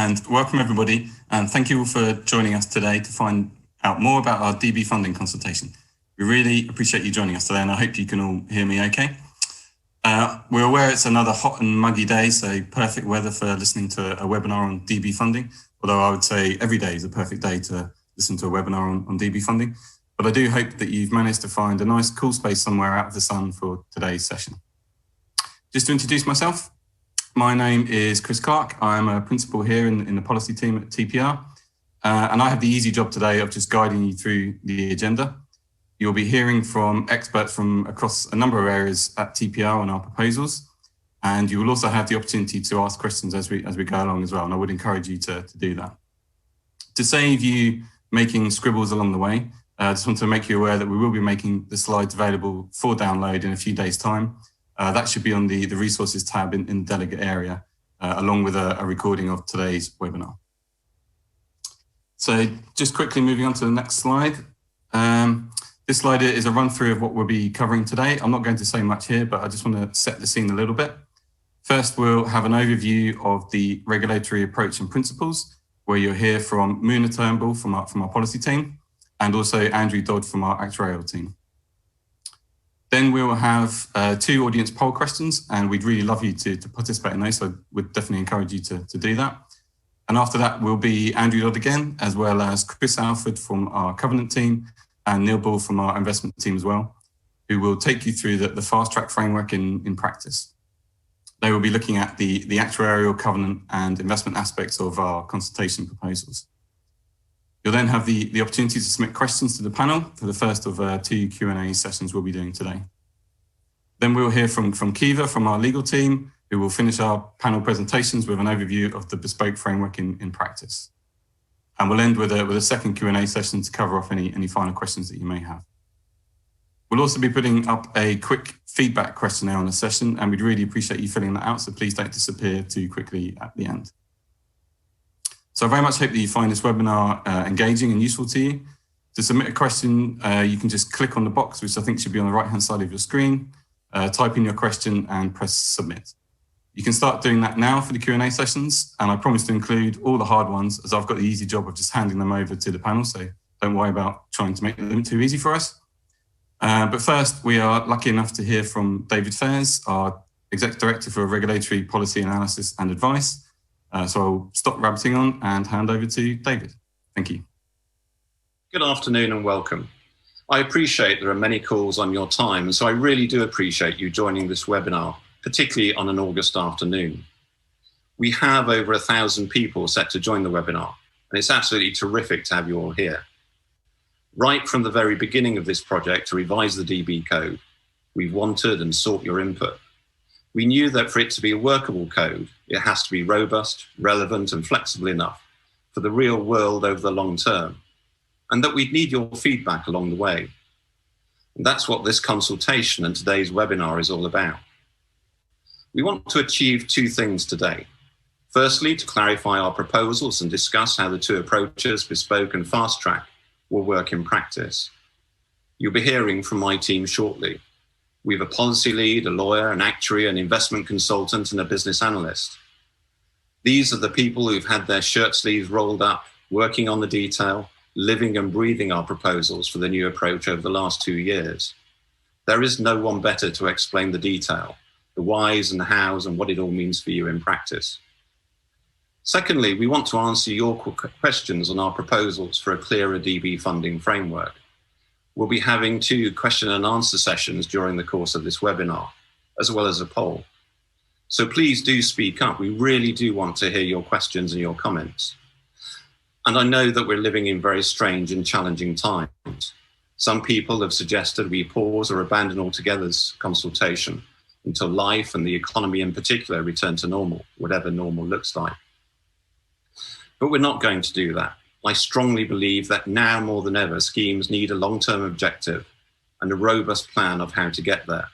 and welcome everybody, and thank you all for joining us today to find out more about our DB funding consultation. We really appreciate you joining us today, and I hope you can all hear me okay. We're aware it's another hot and muggy day, so perfect weather for listening to a webinar on DB funding, although I would say every day is a perfect day to listen to a webinar on DB funding. But I do hope that you've managed to find a nice cool space somewhere out of the sun for today's session. Just to introduce myself, my name is Chris Clark. I'm a principal here in the policy team at TPR, and I have the easy job today of just guiding you through the agenda. You'll be hearing from experts from across a number of areas at TPR on our proposals, and you will also have the opportunity to ask questions as we go along as well, and I would encourage you to do that. To save you making scribbles along the way, I just want to make you aware that we will be making the slides available for download in a few days' time. That should be on the resources tab in the delegate area, along with a recording of today's webinar. So just quickly moving on to the next slide. This slide is a run through of what we'll be covering today. I'm not going to say much here, but I just want to set the scene a little bit. First, we'll have an overview of the regulatory approach and principles, where you'll hear from Muna Turnbull from our policy team, and also Andrew Dodd from our actuarial team. Then we'll have 2 audience poll questions, and we'd really love you to participate in those, so we'd definitely encourage you to do that. And after that will be Andrew Dodd again, as well as Chris Alford from our Covenant team, and Neil Bull from our investment team as well, who will take you through the fast track framework in practice. They will be looking at the actuarial, covenant and investment aspects of our consultation proposals. You'll then have the opportunity to submit questions to the panel for the first of 2 Q&A sessions we'll be doing today. Then we'll hear from Kiva from our legal team, who will finish our panel presentations with an overview of the Bespoke framework in practice. And we'll end with a second Q&A session to cover off any final questions that you may have. We'll also be putting up a quick feedback questionnaire on the session, and we'd really appreciate you filling that out, so please don't disappear too quickly at the end. So I very much hope that you find this webinar engaging and useful to you. To submit a question, you can just click on the box, which I think should be on the right-hand side of your screen, type in your question and press submit. You can start doing that now for the Q&A sessions, and I promise to include all the hard ones, as I've got the easy job of just handing them over to the panel, so don't worry about trying to make them too easy for us. But first, we are lucky enough to hear from David Fairs, our Executive Director for Regulatory Policy Analysis and Advice. So I'll stop rabbiting on and hand over to David. Thank you. Good afternoon and welcome. I appreciate there are many calls on your time, and so I really do appreciate you joining this webinar, particularly on an August afternoon. We have over 1,000 people set to join the webinar, and it's absolutely terrific to have you all here. Right from the very beginning of this project to revise the DB code, we've wanted and sought your input. We knew that for it to be a workable code, it has to be robust, relevant, and flexible enough for the real world over the long term, and that we'd need your feedback along the way. And that's what this consultation and today's webinar is all about. We want to achieve 2 things today. Firstly, to clarify our proposals and discuss how the 2 approaches, Bespoke and Fast Track, will work in practice. You'll be hearing from my team shortly. We have a policy lead, a lawyer, an actuary, an investment consultant, and a business analyst. These are the people who've had their shirt sleeves rolled up, working on the detail, living and breathing our proposals for the new approach over the last 2 years. There is no one better to explain the detail, the whys and the hows, and what it all means for you in practice. Secondly, we want to answer your questions on our proposals for a clearer DB funding framework. We'll be having 2 question and answer sessions during the course of this webinar, as well as a poll. So please do speak up. We really do want to hear your questions and your comments. And I know that we're living in very strange and challenging times. Some people have suggested we pause or abandon altogether this consultation until life and the economy in particular return to normal, whatever normal looks like. But we're not going to do that. I strongly believe that now more than ever, schemes need a long-term objective and a robust plan of how to get there.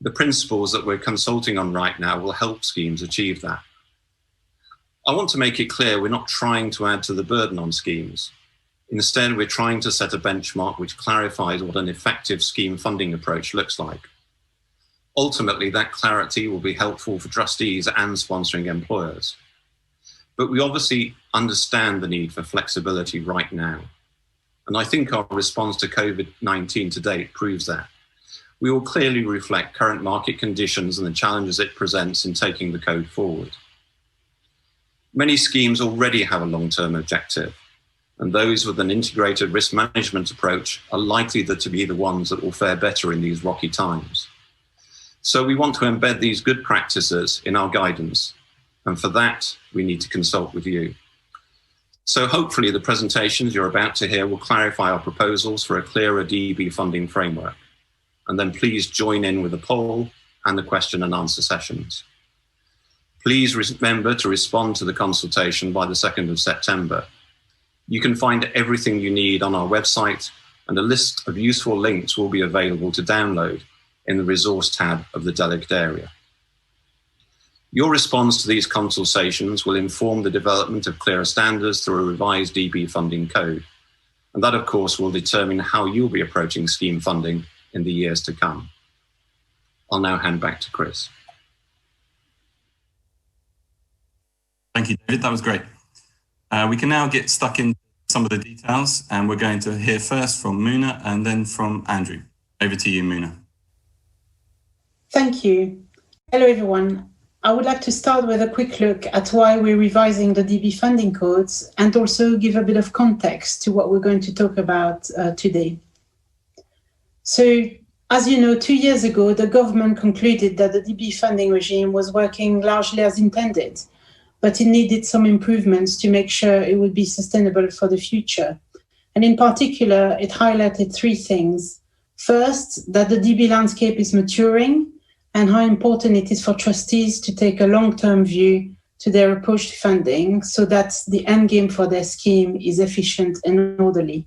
The principles that we're consulting on right now will help schemes achieve that. I want to make it clear we're not trying to add to the burden on schemes. Instead, we're trying to set a benchmark which clarifies what an effective scheme funding approach looks like. Ultimately, that clarity will be helpful for trustees and sponsoring employers. But we obviously understand the need for flexibility right now. And I think our response to COVID-19 to date proves that. We will clearly reflect current market conditions and the challenges it presents in taking the code forward. Many schemes already have a long-term objective, and those with an integrated risk management approach are likely to be the ones that will fare better in these rocky times. So we want to embed these good practices in our guidance, and for that, we need to consult with you. So hopefully the presentations you're about to hear will clarify our proposals for a clearer DB funding framework. And then please join in with the poll and the question and answer sessions. Please remember to respond to the consultation by the 2nd of September. You can find everything you need on our website, and a list of useful links will be available to download in the resource tab of the delegate area. Your response to these consultations will inform the development of clearer standards through a revised DB funding code. And that, of course, will determine how you'll be approaching scheme funding in the years to come. I'll now hand back to Chris. Thank you, David. That was great. We can now get stuck in some of the details, and we're going to hear first from Muna and then from Andrew. Over to you, Muna. Thank you. Hello, everyone. I would like to start with a quick look at why we're revising the DB funding codes and also give a bit of context to what we're going to talk about today. So, as you know, 2 years ago, the government concluded that the DB funding regime was working largely as intended, but it needed some improvements to make sure it would be sustainable for the future. And in particular, it highlighted three things. First, that the DB landscape is maturing and how important it is for trustees to take a long-term view to their approach to funding so that the end game for their scheme is efficient and orderly.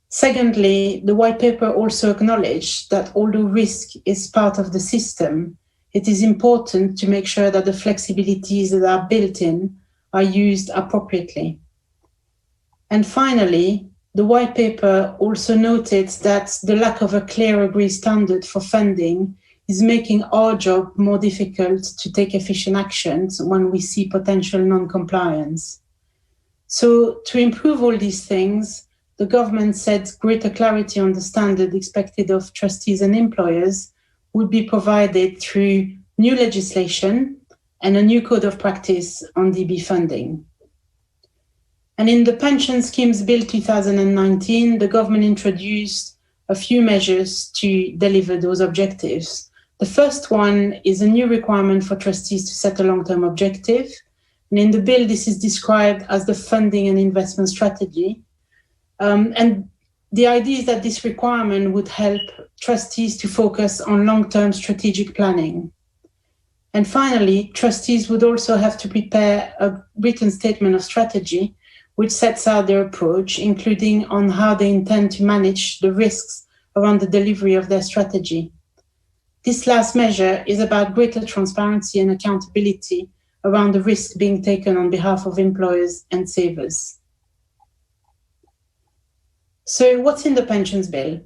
Secondly, the white paper also acknowledged that although risk is part of the system, it is important to make sure that the flexibilities that are built in are used appropriately. And finally, the white paper also noted that the lack of a clear agreed standard for funding is making our job more difficult to take efficient actions when we see potential non-compliance. So to improve all these things, the government said greater clarity on the standard expected of trustees and employers would be provided through new legislation and a new code of practice on DB funding. And in the Pension Schemes Bill 2019, the government introduced a few measures to deliver those objectives. The first one is a new requirement for trustees to set a long-term objective. And in the bill, this is described as the funding and investment strategy. And the idea is that this requirement would help trustees to focus on long-term strategic planning. And finally, trustees would also have to prepare a written statement of strategy which sets out their approach, including on how they intend to manage the risks around the delivery of their strategy. This last measure is about greater transparency and accountability around the risk being taken on behalf of employers and savers. So what's in the Pensions Bill?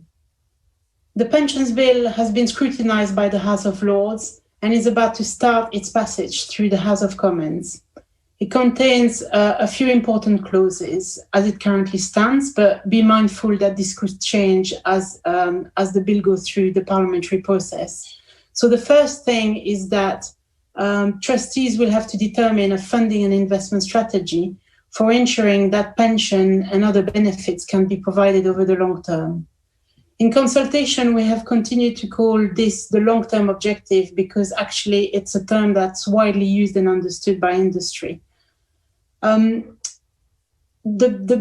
The Pensions Bill has been scrutinized by the House of Lords and is about to start its passage through the House of Commons. It contains a few important clauses as it currently stands, but be mindful that this could change as the bill goes through the parliamentary process. So the first thing is that trustees will have to determine a funding and investment strategy for ensuring that pension and other benefits can be provided over the long term. In consultation, we have continued to call this the long-term objective because actually it's a term that's widely used and understood by industry. The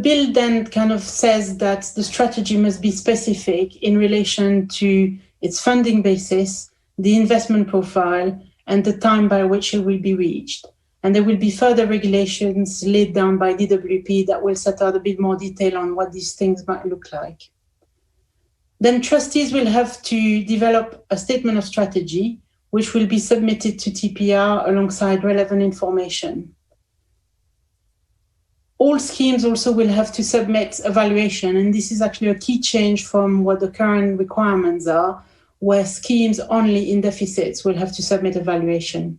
bill then kind of says that the strategy must be specific in relation to its funding basis, the investment profile, and the time by which it will be reached. And there will be further regulations laid down by DWP that will set out a bit more detail on what these things might look like. Then trustees will have to develop a statement of strategy, which will be submitted to TPR alongside relevant information. All schemes also will have to submit evaluation, and this is actually a key change from what the current requirements are, where schemes only in deficits will have to submit evaluation.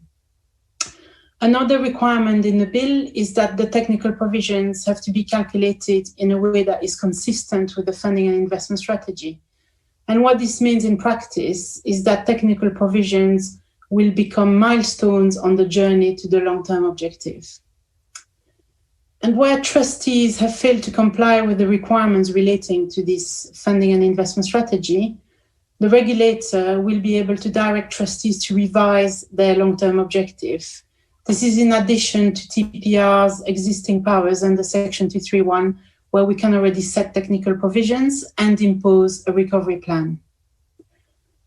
Another requirement in the bill is that the technical provisions have to be calculated in a way that is consistent with the funding and investment strategy. And what this means in practice is that technical provisions will become milestones on the journey to the long-term objective. And where trustees have failed to comply with the requirements relating to this funding and investment strategy, the regulator will be able to direct trustees to revise their long-term objective. This is in addition to TPR's existing powers under Section 231, where we can already set technical provisions and impose a recovery plan.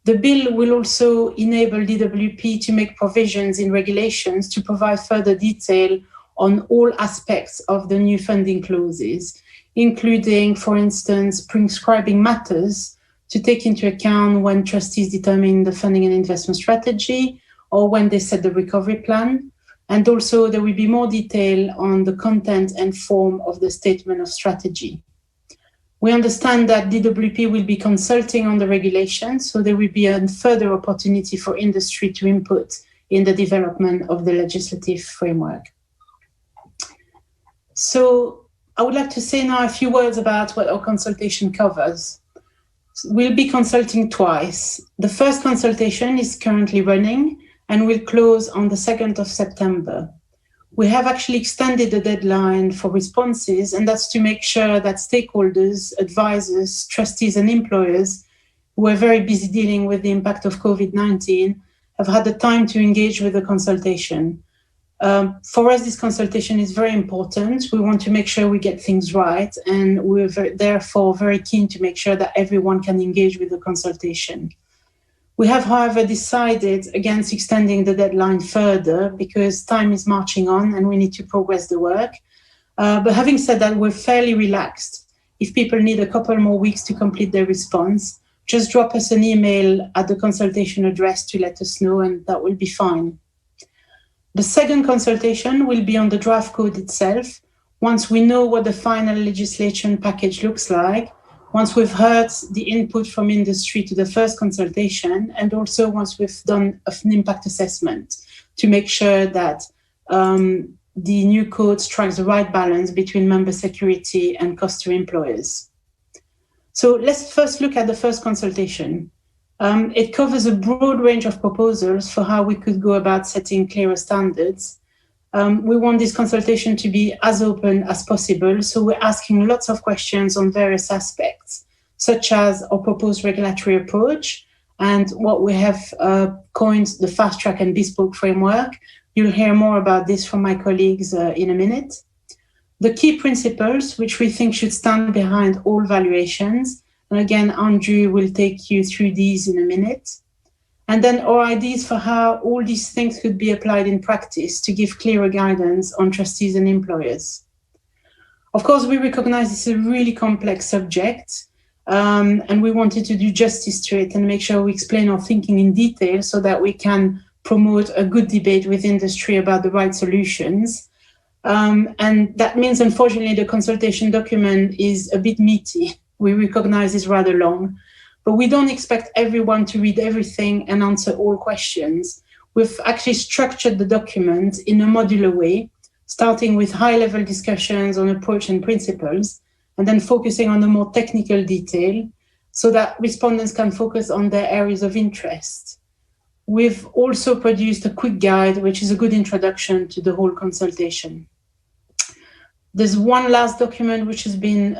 The bill will also enable DWP to make provisions in regulations to provide further detail on all aspects of the new funding clauses, including, for instance, prescribing matters to take into account when trustees determine the funding and investment strategy or when they set the recovery plan. And also there will be more detail on the content and form of the statement of strategy. We understand that DWP will be consulting on the regulations, so there will be a further opportunity for industry to input in the development of the legislative framework. So I would like to say now a few words about what our consultation covers. We'll be consulting twice. The first consultation is currently running and will close on the 2nd of September. We have actually extended the deadline for responses, and that's to make sure that stakeholders, advisors, trustees, and employers who are very busy dealing with the impact of COVID-19 have had the time to engage with the consultation. For us, this consultation is very important. We want to make sure we get things right, and we're therefore very keen to make sure that everyone can engage with the consultation. We have, however, decided against extending the deadline further because time is marching on and we need to progress the work. But having said that, we're fairly relaxed. If people need a couple more weeks to complete their response, just drop us an email at the consultation address to let us know, and that will be fine. The second consultation will be on the draft code itself. Once we know what the final legislation package looks like, once we've heard the input from industry to the first consultation, and also once we've done an impact assessment to make sure that the new code strikes the right balance between member security and cost to employers. So let's first look at the first consultation. It covers a broad range of proposals for how we could go about setting clearer standards. We want this consultation to be as open as possible, so we're asking lots of questions on various aspects, such as our proposed regulatory approach and what we have coined the fast track and bespoke framework. You'll hear more about this from my colleagues in a minute. The key principles, which we think should stand behind all valuations, and again, Andrew will take you through these in a minute. And then our ideas for how all these things could be applied in practice to give clearer guidance on trustees and employers. Of course, we recognize it's a really complex subject, and we wanted to do justice to it and make sure we explain our thinking in detail so that we can promote a good debate with industry about the right solutions. And that means, unfortunately, the consultation document is a bit meaty. We recognize it's rather long. But we don't expect everyone to read everything and answer all questions. We've actually structured the document in a modular way, starting with high-level discussions on approach and principles, and then focusing on the more technical detail so that respondents can focus on their areas of interest. We've also produced a quick guide, which is a good introduction to the whole consultation. There's one last document which has been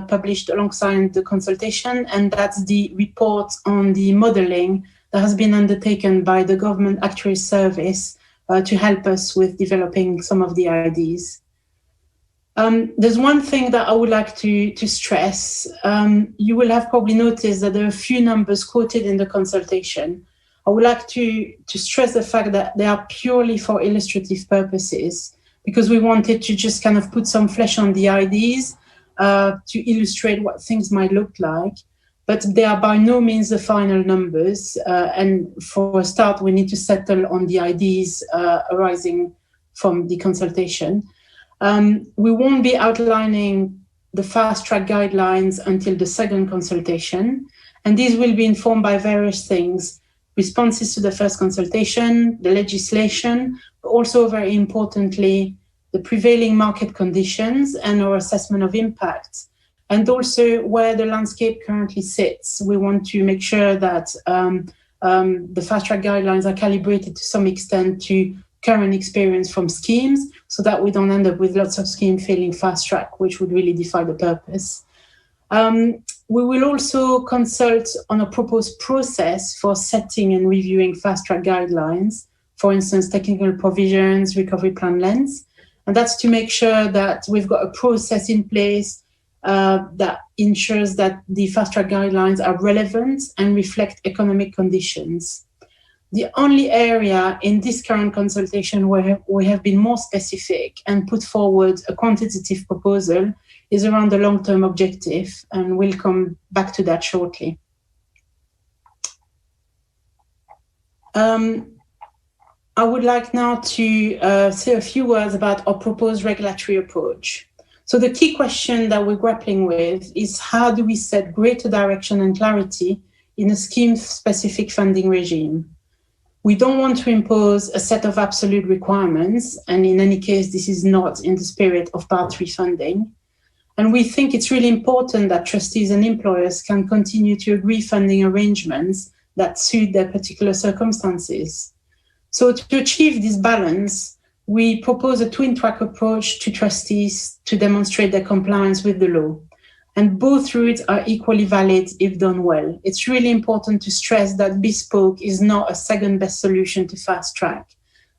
published alongside the consultation, and that's the report on the modeling that has been undertaken by the Government Actuary Service to help us with developing some of the ideas. There's one thing that I would like to stress. You will have probably noticed that there are a few numbers quoted in the consultation. I would like to stress the fact that they are purely for illustrative purposes, because we wanted to just kind of put some flesh on the ideas to illustrate what things might look like. But they are by no means the final numbers. And for a start, we need to settle on the ideas arising from the consultation. We won't be outlining the fast track guidelines until the second consultation. And these will be informed by various things. responses to the first consultation, the legislation, but also very importantly, the prevailing market conditions and our assessment of impact, and also where the landscape currently sits. We want to make sure that the fast-track guidelines are calibrated to some extent to current experience from schemes so that we don't end up with lots of schemes failing fast-track, which would really defy the purpose. We will also consult on a proposed process for setting and reviewing fast-track guidelines, for instance, technical provisions, recovery plan lengths, and that's to make sure that we've got a process in place that ensures that the fast-track guidelines are relevant and reflect economic conditions. The only area in this current consultation where we have been more specific and put forward a quantitative proposal is around the long-term objective, and we'll come back to that shortly. I would like now to say a few words about our proposed regulatory approach. So the key question that we're grappling with is how do we set greater direction and clarity in a scheme-specific funding regime? We don't want to impose a set of absolute requirements, and in any case, this is not in the spirit of Part 3 funding. And we think it's really important that trustees and employers can continue to agree funding arrangements that suit their particular circumstances. So to achieve this balance, we propose a twin-track approach to trustees to demonstrate their compliance with the law. And both routes are equally valid if done well. It's really important to stress that Bespoke is not a second-best solution to fast-track.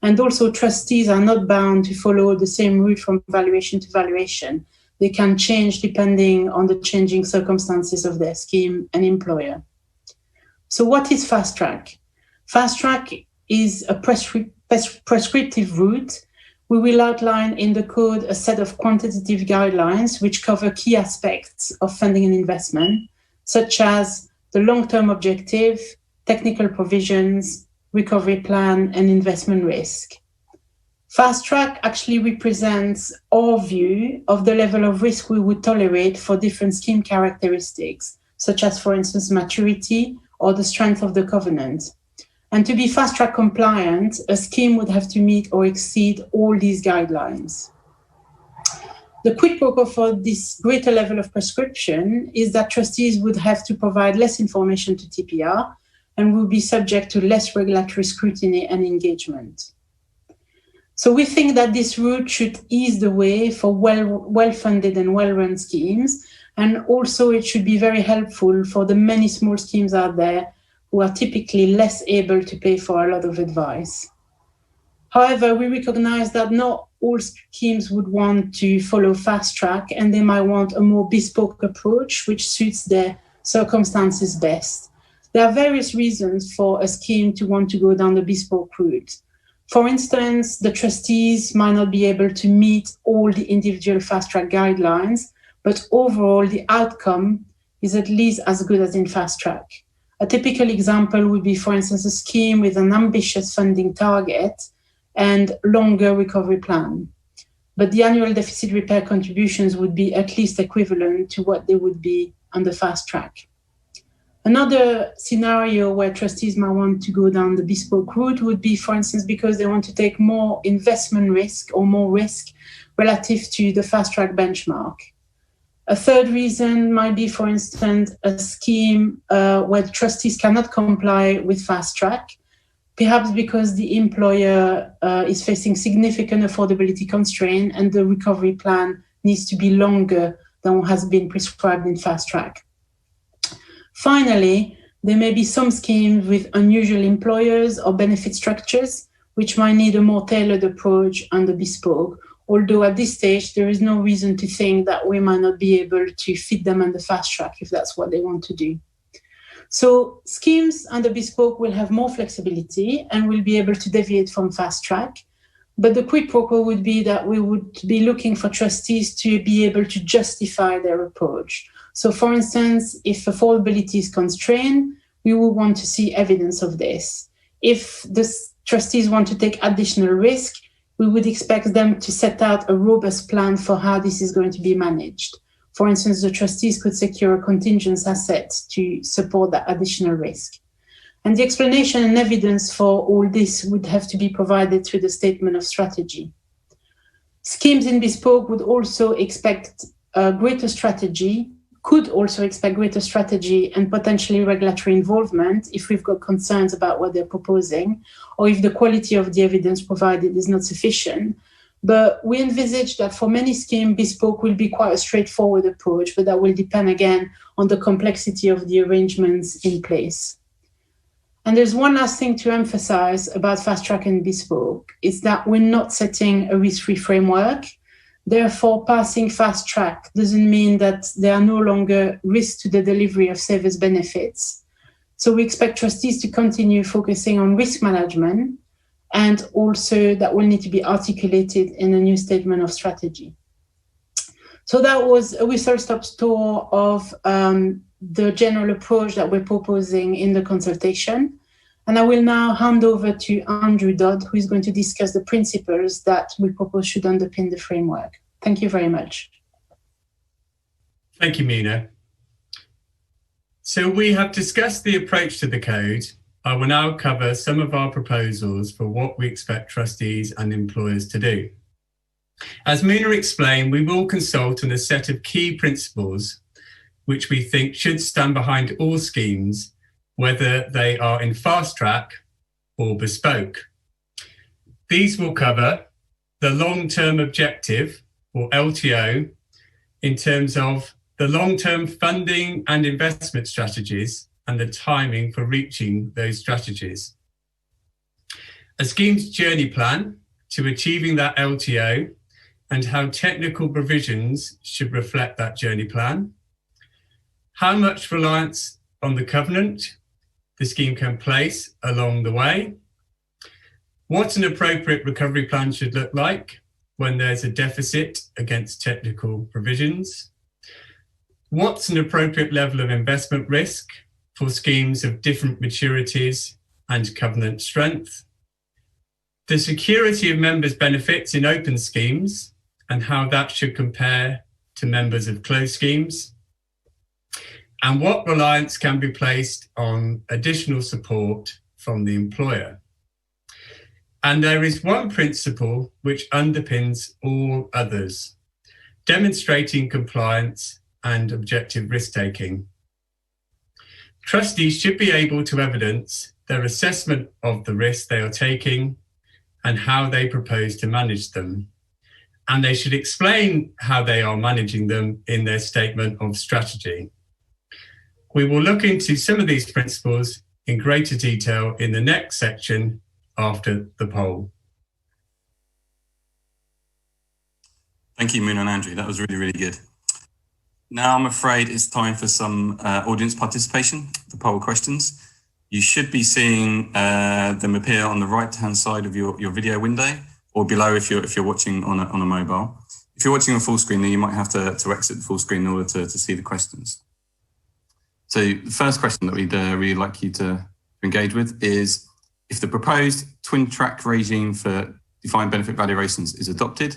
And also, trustees are not bound to follow the same route from valuation to valuation. They can change depending on the changing circumstances of their scheme and employer. So what is fast-track? Fast-track is a prescriptive route. We will outline in the code a set of quantitative guidelines which cover key aspects of funding and investment, such as the long-term objective, technical provisions, recovery plan, and investment risk. Fast track actually represents our view of the level of risk we would tolerate for different scheme characteristics, such as, for instance, maturity or the strength of the covenant. And to be fast track compliant, a scheme would have to meet or exceed all these guidelines. The quid pro quo for this greater level of prescription is that trustees would have to provide less information to TPR and will be subject to less regulatory scrutiny and engagement. So we think that this route should ease the way for well-funded and well-run schemes, and also it should be very helpful for the many small schemes out there who are typically less able to pay for a lot of advice. However, we recognize that not all schemes would want to follow fast track, and they might want a more bespoke approach which suits their circumstances best. There are various reasons for a scheme to want to go down the bespoke route. For instance, the trustees might not be able to meet all the individual fast-track guidelines, but overall the outcome is at least as good as in fast-track. A typical example would be, for instance, a scheme with an ambitious funding target and longer recovery plan. But the annual deficit repair contributions would be at least equivalent to what they would be on the fast-track. Another scenario where trustees might want to go down the bespoke route would be, for instance, because they want to take more investment risk or more risk relative to the fast-track benchmark. A third reason might be, for instance, a scheme where the trustees cannot comply with fast-track, perhaps because the employer is facing significant affordability constraint and the recovery plan needs to be longer than what has been prescribed in fast-track. Finally, there may be some schemes with unusual employers or benefit structures, which might need a more tailored approach under bespoke, although at this stage, there is no reason to think that we might not be able to fit them under fast track if that's what they want to do. So schemes under bespoke will have more flexibility and will be able to deviate from fast track. But the quid pro quo would be that we would be looking for trustees to be able to justify their approach. So for instance, if affordability is constrained, we will want to see evidence of this. If the trustees want to take additional risk, we would expect them to set out a robust plan for how this is going to be managed. For instance, the trustees could secure a contingent asset to support that additional risk. And the explanation and evidence for all this would have to be provided through the statement of strategy. Schemes in Bespoke would also expect greater strategy, could also expect greater strategy and potentially regulatory involvement if we've got concerns about what they're proposing, or if the quality of the evidence provided is not sufficient. But we envisage that for many schemes, Bespoke will be quite a straightforward approach, but that will depend again on the complexity of the arrangements in place. And there's one last thing to emphasize about Fast Track and Bespoke, is that we're not setting a risk-free framework. Therefore, passing Fast Track doesn't mean that there are no longer risks to the delivery of savers benefits. So we expect trustees to continue focusing on risk management, and also that will need to be articulated in a new statement of strategy. So that was a whistle-stop tour of the general approach that we're proposing in the consultation. And I will now hand over to Andrew Dodd, who is going to discuss the principles that we propose should underpin the framework. Thank you very much. Thank you, Mina. So we have discussed the approach to the code. I will now cover some of our proposals for what we expect trustees and employers to do. As Mina explained, we will consult on a set of key principles which we think should stand behind all schemes, whether they are in Fast Track or Bespoke. These will cover the long-term objective, or LTO, in terms of the long-term funding and investment strategies and the timing for reaching those strategies. A scheme's journey plan to achieving that LTO and how technical provisions should reflect that journey plan. How much reliance on the covenant the scheme can place along the way. What an appropriate recovery plan should look like when there's a deficit against technical provisions. What's an appropriate level of investment risk for schemes of different maturities and covenant strength. The security of members' benefits in open schemes and how that should compare to members of closed schemes. And what reliance can be placed on additional support from the employer. And there is one principle which underpins all others, demonstrating compliance and objective risk-taking. Trustees should be able to evidence their assessment of the risks they are taking and how they propose to manage them. And they should explain how they are managing them in their statement of strategy. We will look into some of these principles in greater detail in the next section after the poll. Thank you, Moon and Andrew. That was really, really good. Now I'm afraid it's time for some audience participation, the poll questions. You should be seeing them appear on the right-hand side of your video window, or below if you're watching on a mobile. If you're watching on full screen, then you might have to exit the full screen in order to see the questions. So the first question that we'd really like you to engage with is, if the proposed twin track regime for defined benefit valuations is adopted,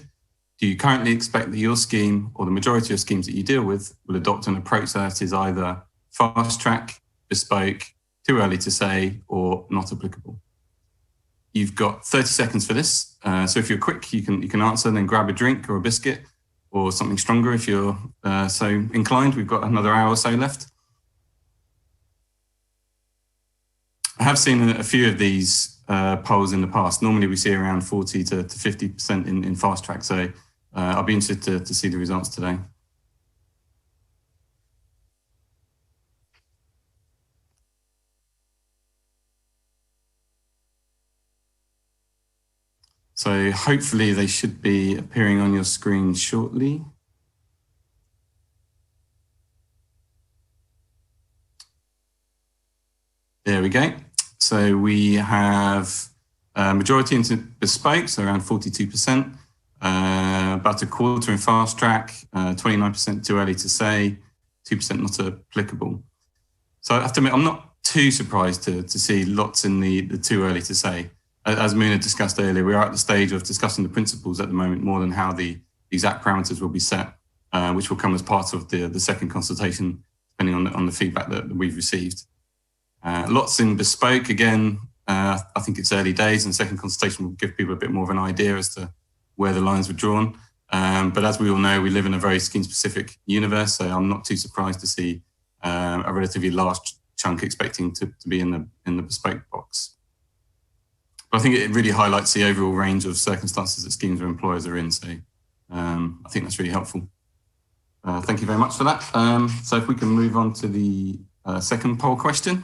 do you currently expect that your scheme or the majority of schemes that you deal with will adopt an approach that is either fast track, bespoke, too early to say, or not applicable? You've got 30 seconds for this. So if you're quick, you can answer and then grab a drink or a biscuit or something stronger if you're so inclined. We've got another hour or so left. I have seen a few of these polls in the past. Normally we see around 40 to 50% in fast track. So I'll be interested to see the results today. So hopefully they should be appearing on your screen shortly. There we go. So we have majority into bespoke, so around 42%, about a quarter in fast track, 29% too early to say, 2% not applicable. So I have to admit, I'm not too surprised to see lots in the too early to say. As Muna discussed earlier, we are at the stage of discussing the principles at the moment more than how the exact parameters will be set, which will come as part of the second consultation, depending on the feedback that we've received. Lots in Bespoke. Again, I think it's early days, and second consultation will give people a bit more of an idea as to where the lines were drawn. But as we all know, we live in a very scheme-specific universe, so I'm not too surprised to see a relatively large chunk expecting to be in the Bespoke box. But I think it really highlights the overall range of circumstances that schemes or employers are in, so I think that's really helpful. Thank you very much for that. So if we can move on to the second poll question.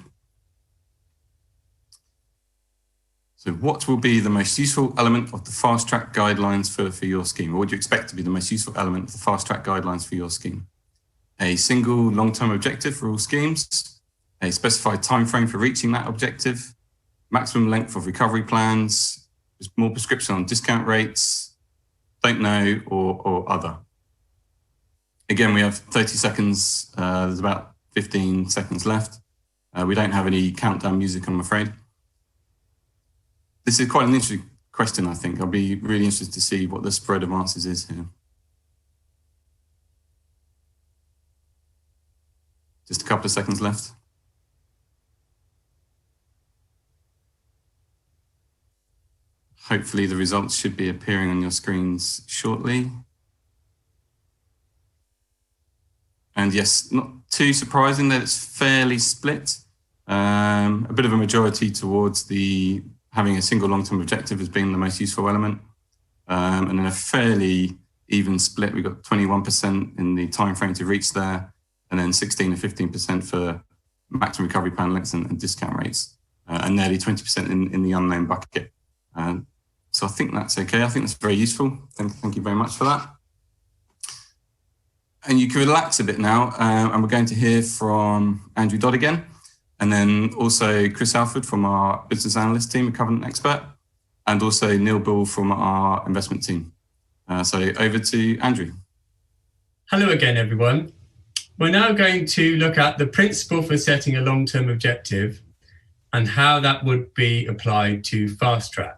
So what will be the most useful element of the fast track guidelines for your scheme? Or what do you expect to be the most useful element of the fast track guidelines for your scheme? A single long-term objective for all schemes, a specified timeframe for reaching that objective, maximum length of recovery plans, more prescription on discount rates, don't know, or other. Again, we have 30 seconds. There's about 15 seconds left. We don't have any countdown music, I'm afraid. This is quite an interesting question, I think. I'll be really interested to see what the spread of answers is here. Just a couple of seconds left. Hopefully the results should be appearing on your screens shortly. And yes, not too surprising that it's fairly split. A bit of a majority towards having a single long-term objective as being the most useful element. And then a fairly even split. We've got 21% in the time frame to reach there, and then 16 and 15% for maximum recovery plan lengths and discount rates, and nearly 20% in the unknown bucket. So I think that's okay. I think that's very useful. Thank you very much for that. And you can relax a bit now, and we're going to hear from Andrew Dodd again, and then also Chris Alford from our business analyst team, a covenant expert, and also Neil Bull from our investment team. So over to Andrew. Hello again, everyone. We're now going to look at the principle for setting a long-term objective and how that would be applied to fast track.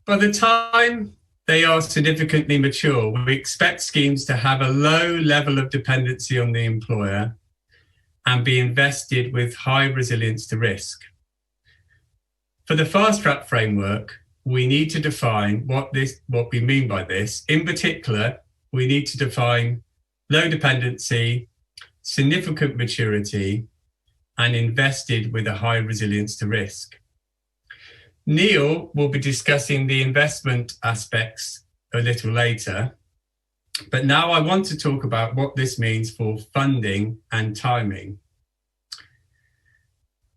By the time they are significantly mature, we expect schemes to have a low level of dependency on the employer and be invested with high resilience to risk. For the fast track framework, we need to define what we mean by this. In particular, we need to define low dependency, significant maturity, and invested with a high resilience to risk. Neil will be discussing the investment aspects a little later, but now I want to talk about what this means for funding and timing.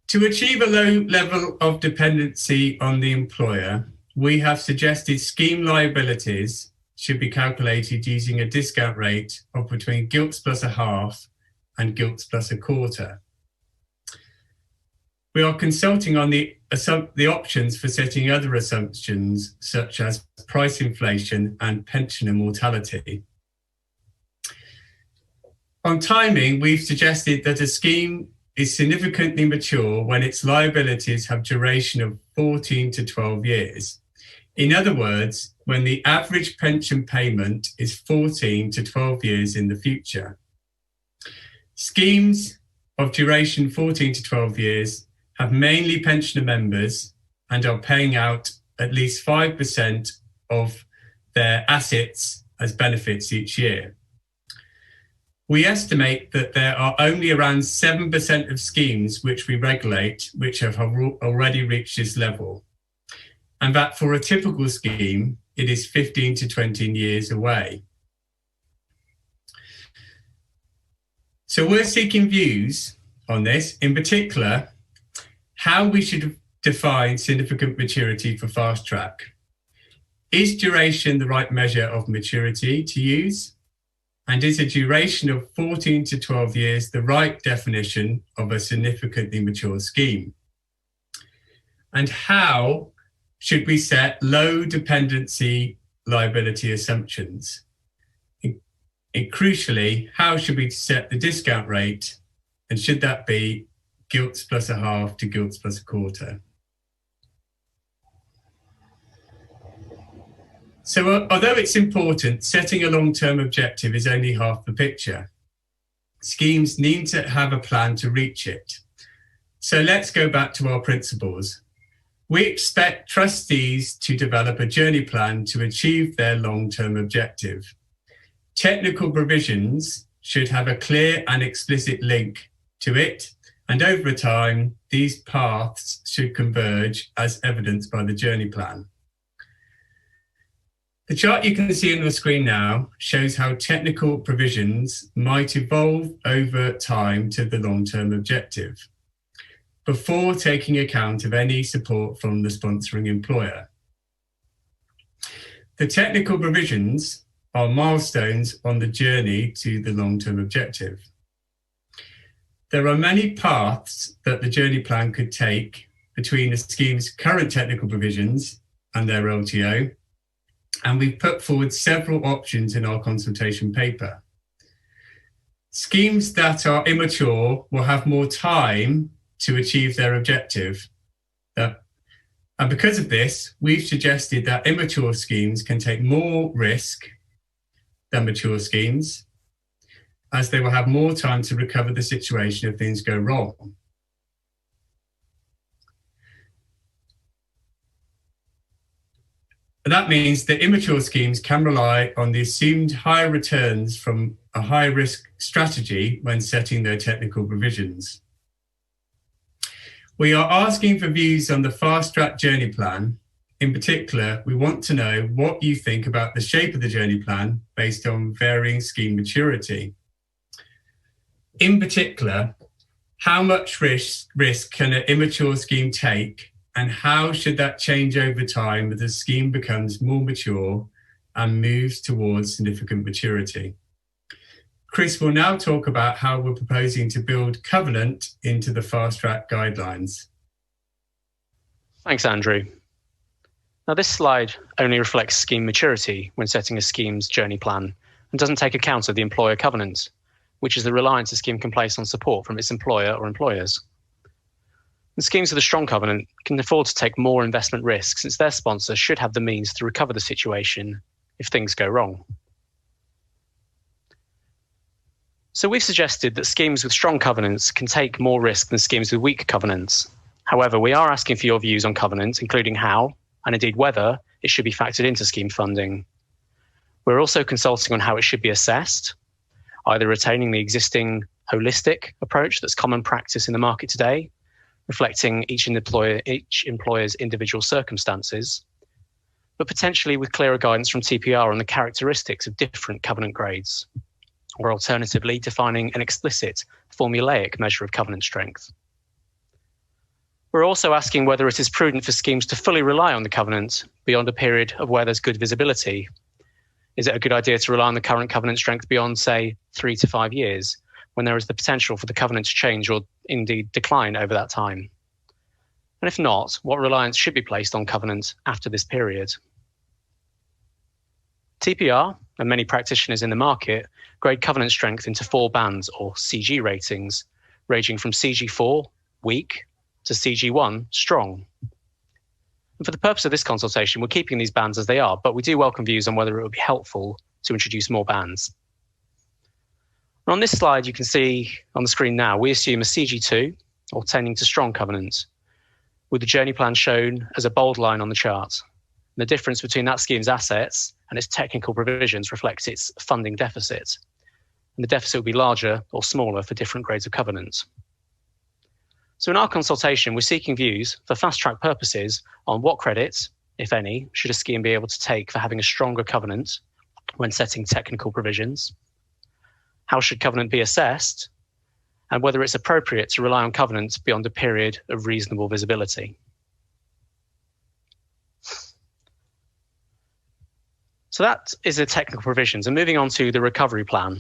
To achieve a low level of dependency on the employer, we have suggested scheme liabilities should be calculated using a discount rate of between gilts plus a half and gilts plus a quarter. We are consulting on the options for setting other assumptions, such as price inflation and pensioner mortality. On timing, we've suggested that a scheme is significantly mature when its liabilities have duration of 14 to 12 years. In other words, when the average pension payment is 14 to 12 years in the future. Schemes of duration 14 to 12 years have mainly pensioner members and are paying out at least 5% of their assets as benefits each year. We estimate that there are only around 7% of schemes which we regulate which have already reached this level, and that for a typical scheme, it is 15 to 20 years away. So we're seeking views on this, in particular, how we should define significant maturity for fast track. Is duration the right measure of maturity to use? And is a duration of 14 to 12 years the right definition of a significantly mature scheme? And how should we set low dependency liability assumptions? And crucially, how should we set the discount rate? And should that be gilts plus a half to gilts plus a quarter? So although it's important, setting a long-term objective is only half the picture. schemes need to have a plan to reach it. So let's go back to our principles. We expect trustees to develop a journey plan to achieve their long-term objective. Technical provisions should have a clear and explicit link to it, and over time, these paths should converge as evidenced by the journey plan. The chart you can see on the screen now shows how technical provisions might evolve over time to the long-term objective, before taking account of any support from the sponsoring employer. The technical provisions are milestones on the journey to the long-term objective. There are many paths that the journey plan could take between the scheme's current technical provisions and their LTO, and we've put forward several options in our consultation paper. Schemes that are immature will have more time to achieve their objective. And because of this, we've suggested that immature schemes can take more risk than mature schemes, as they will have more time to recover the situation if things go wrong. That means that immature schemes can rely on the assumed higher returns from a high risk strategy when setting their technical provisions. We are asking for views on the fast track journey plan. In particular, we want to know what you think about the shape of the journey plan based on varying scheme maturity. In particular, how much risk can an immature scheme take, and how should that change over time as the scheme becomes more mature and moves towards significant maturity? Chris will now talk about how we're proposing to build covenant into the fast track guidelines. Thanks, Andrew. Now, this slide only reflects scheme maturity when setting a scheme's journey plan and doesn't take account of the employer covenant, which is the reliance a scheme can place on support from its employer or employers. And schemes with a strong covenant can afford to take more investment risk since their sponsor should have the means to recover the situation if things go wrong. So we've suggested that schemes with strong covenants can take more risk than schemes with weak covenants. However, we are asking for your views on covenants, including how, and indeed whether, it should be factored into scheme funding. We're also consulting on how it should be assessed, either retaining the existing holistic approach that's common practice in the market today, reflecting each employer's individual circumstances, but potentially with clearer guidance from TPR on the characteristics of different covenant grades, or alternatively defining an explicit formulaic measure of covenant strength. We're also asking whether it is prudent for schemes to fully rely on the covenant beyond a period of where there's good visibility. Is it a good idea to rely on the current covenant strength beyond, say, 3 to 5 years, when there is the potential for the covenant to change or indeed decline over that time? And if not, what reliance should be placed on covenant after this period? TPR and many practitioners in the market grade covenant strength into 4 bands or CG ratings, ranging from CG4, weak, to CG1, strong. And for the purpose of this consultation, we're keeping these bands as they are, but we do welcome views on whether it would be helpful to introduce more bands. And on this slide, you can see on the screen now, we assume a CG2, or tending to strong covenant, with the journey plan shown as a bold line on the chart. And the difference between that scheme's assets and its technical provisions reflects its funding deficit. And the deficit will be larger or smaller for different grades of covenant. So in our consultation, we're seeking views for fast-track purposes on what credits, if any, should a scheme be able to take for having a stronger covenant when setting technical provisions, how should covenant be assessed, and whether it's appropriate to rely on covenant beyond a period of reasonable visibility. So that is the technical provisions. And moving on to the recovery plan.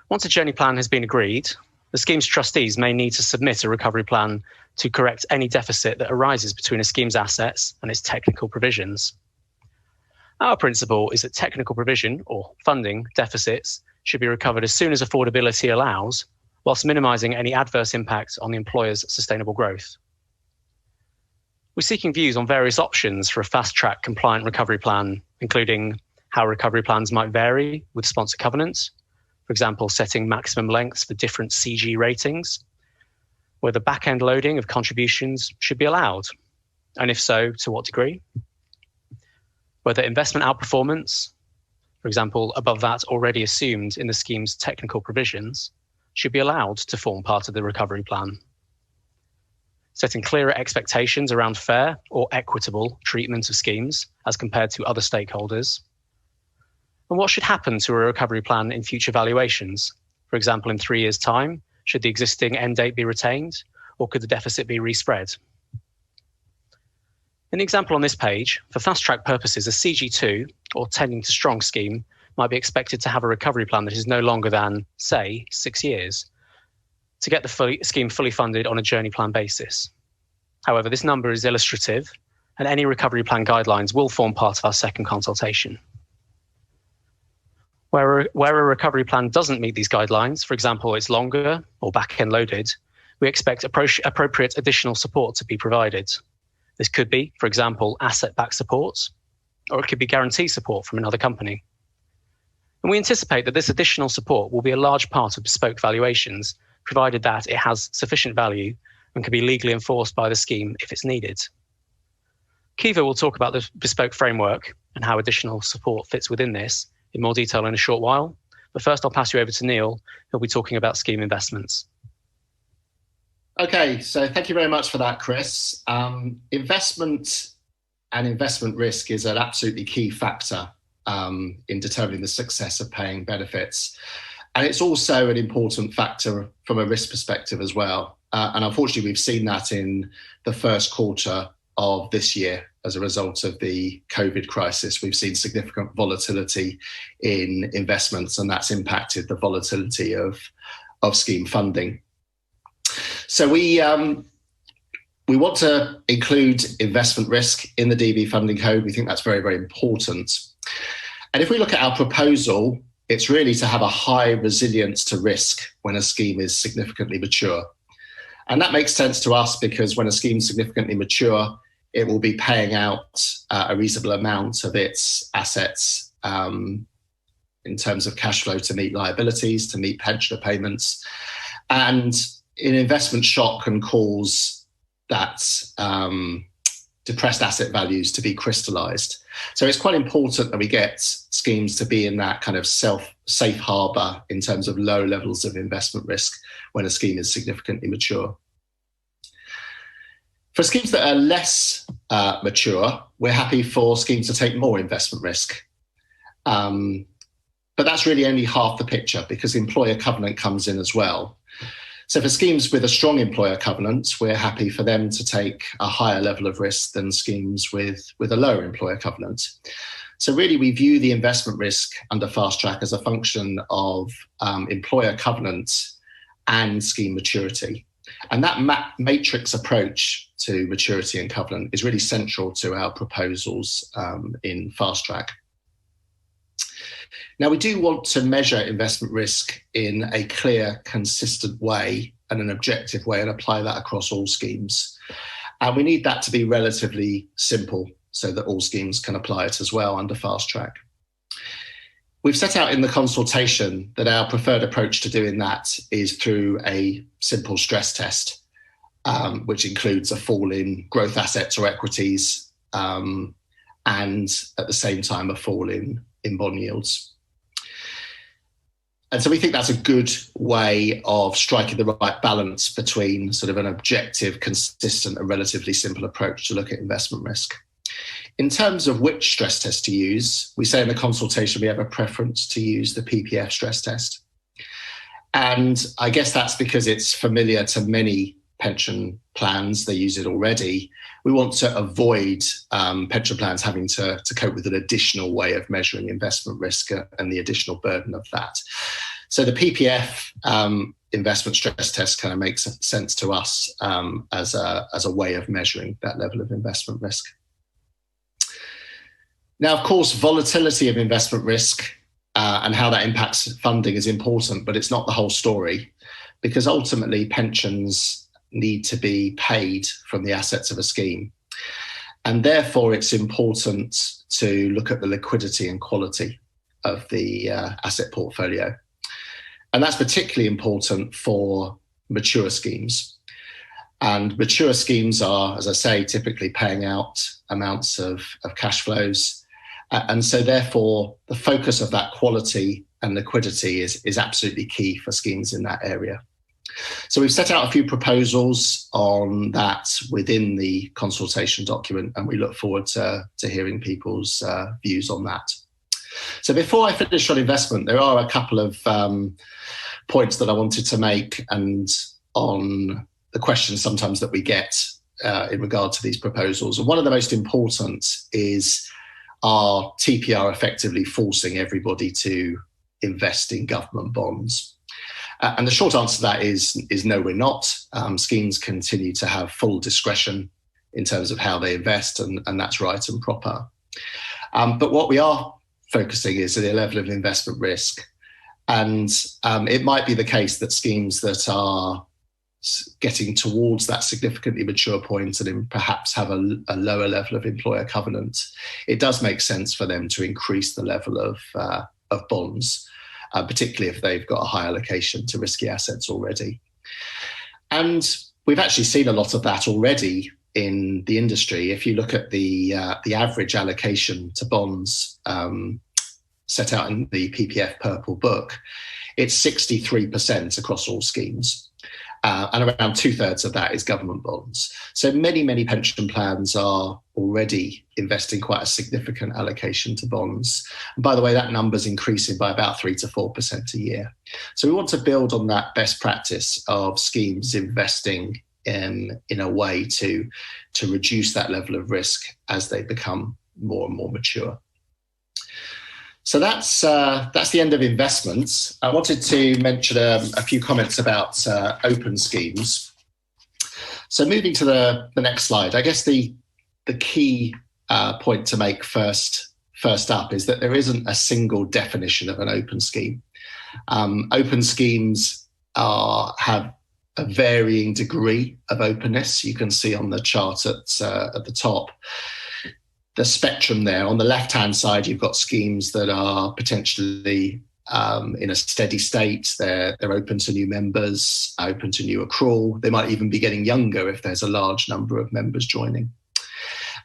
Once a journey plan has been agreed, the scheme's trustees may need to submit a recovery plan to correct any deficit that arises between a scheme's assets and its technical provisions. Our principle is that technical provision or funding deficits should be recovered as soon as affordability allows, whilst minimizing any adverse impact on the employer's sustainable growth. We're seeking views on various options for a fast-track compliant recovery plan, including how recovery plans might vary with sponsor covenants. For for example, setting maximum lengths for different CG ratings, whether back-end loading of contributions should be allowed, and if so, to what degree, whether investment outperformance, for example, above that already assumed in the scheme's technical provisions, should be allowed to form part of the recovery plan, setting clearer expectations around fair or equitable treatment of schemes as compared to other stakeholders, and what should happen to a recovery plan in future valuations. For example, in 3 years' time, should the existing end date be retained, or could the deficit be respread? In the example on this page, for fast-track purposes, a CG2 or tending to strong scheme might be expected to have a recovery plan that is no longer than, say, 6 years, to get the scheme fully funded on a journey plan basis. However, this number is illustrative, and any recovery plan guidelines will form part of our second consultation. Where a recovery plan doesn't meet these guidelines, for example, it's longer or back-end loaded, we expect appropriate additional support to be provided. This could be, for example, asset-backed support, or it could be guarantee support from another company. And we anticipate that this additional support will be a large part of bespoke valuations, provided that it has sufficient value and can be legally enforced by the scheme if it's needed. Kiva will talk about the bespoke framework and how additional support fits within this in more detail in a short while. But first, I'll pass you over to Neil, who'll be talking about scheme investments. Okay, so thank you very much for that, Chris. Investment and investment risk is an absolutely key factor in determining the success of paying benefits. And it's also an important factor from a risk perspective as well. And unfortunately, we've seen that in the first quarter of this year as a result of the COVID crisis. We've seen significant volatility in investments, and that's impacted the volatility of scheme funding. So we want to include investment risk in the DB funding code. We think that's very, very important. And if we look at our proposal, it's really to have a high resilience to risk when a scheme is significantly mature. And that makes sense to us because when a scheme is significantly mature, it will be paying out a reasonable amount of its assets in terms of cash flow to meet liabilities, to meet pensioner payments. And an investment shock can cause that depressed asset values to be crystallized. So it's quite important that we get schemes to be in that kind of safe harbor in terms of low levels of investment risk when a scheme is significantly mature. For schemes that are less mature, we're happy for schemes to take more investment risk. But that's really only half the picture because the employer covenant comes in as well. So for schemes with a strong employer covenant, we're happy for them to take a higher level of risk than schemes with a lower employer covenant. So really, we view the investment risk under Fast Track as a function of employer covenant and scheme maturity. And that matrix approach to maturity and covenant is really central to our proposals in Fast Track. Now, we do want to measure investment risk in a clear, consistent way and an objective way and apply that across all schemes. And we need that to be relatively simple so that all schemes can apply it as well under Fast Track. We've set out in the consultation that our preferred approach to doing that is through a simple stress test, which includes a fall in growth assets or equities, and at the same time, a fall in bond yields. And so we think that's a good way of striking the right balance between sort of an objective, consistent, and relatively simple approach to look at investment risk. In terms of which stress test to use, we say in the consultation we have a preference to use the PPF stress test. And I guess that's because it's familiar to many pension plans. They use it already. We want to avoid pension plans having to cope with an additional way of measuring investment risk and the additional burden of that. So the PPF investment stress test kind of makes sense to us as a way of measuring that level of investment risk. Now, of course, volatility of investment risk and how that impacts funding is important, but it's not the whole story because ultimately pensions need to be paid from the assets of a scheme. And therefore, it's important to look at the liquidity and quality of the asset portfolio. And that's particularly important for mature schemes. And mature schemes are, as I say, typically paying out amounts of cash flows. And so therefore, the focus of that quality and liquidity is absolutely key for schemes in that area. So we've set out a few proposals on that within the consultation document, and we look forward to hearing people's views on that. So before I finish on investment, there are a couple of points that I wanted to make, and on the questions sometimes that we get in regard to these proposals. And one of the most important is, are TPR effectively forcing everybody to invest in government bonds? And the short answer to that is no, we're not. Schemes continue to have full discretion in terms of how they invest, and that's right and proper. But what we are focusing is the level of investment risk. And it might be the case that schemes that are getting towards that significantly mature point and perhaps have a lower level of employer covenant, it does make sense for them to increase the level of bonds, particularly if they've got a high allocation to risky assets already. And we've actually seen a lot of that already in the industry. If you look at the average allocation to bonds set out in the PPF Purple Book, it's 63% across all schemes. And around 2/3 of that is government bonds. So many pension plans are already investing quite a significant allocation to bonds. And by the way, that number's increasing by about 3 to 4% a year. So we want to build on that best practice of schemes investing in a way to reduce that level of risk as they become more and more mature. So that's the end of investments. I wanted to mention a few comments about open schemes. So moving to the next slide, I guess the key point to make first up is that there isn't a single definition of an open scheme. Open schemes have a varying degree of openness. You can see on the chart at the top the spectrum there. On the left-hand side, you've got schemes that are potentially in a steady state. They're open to new members, open to new accrual. They might even be getting younger if there's a large number of members joining.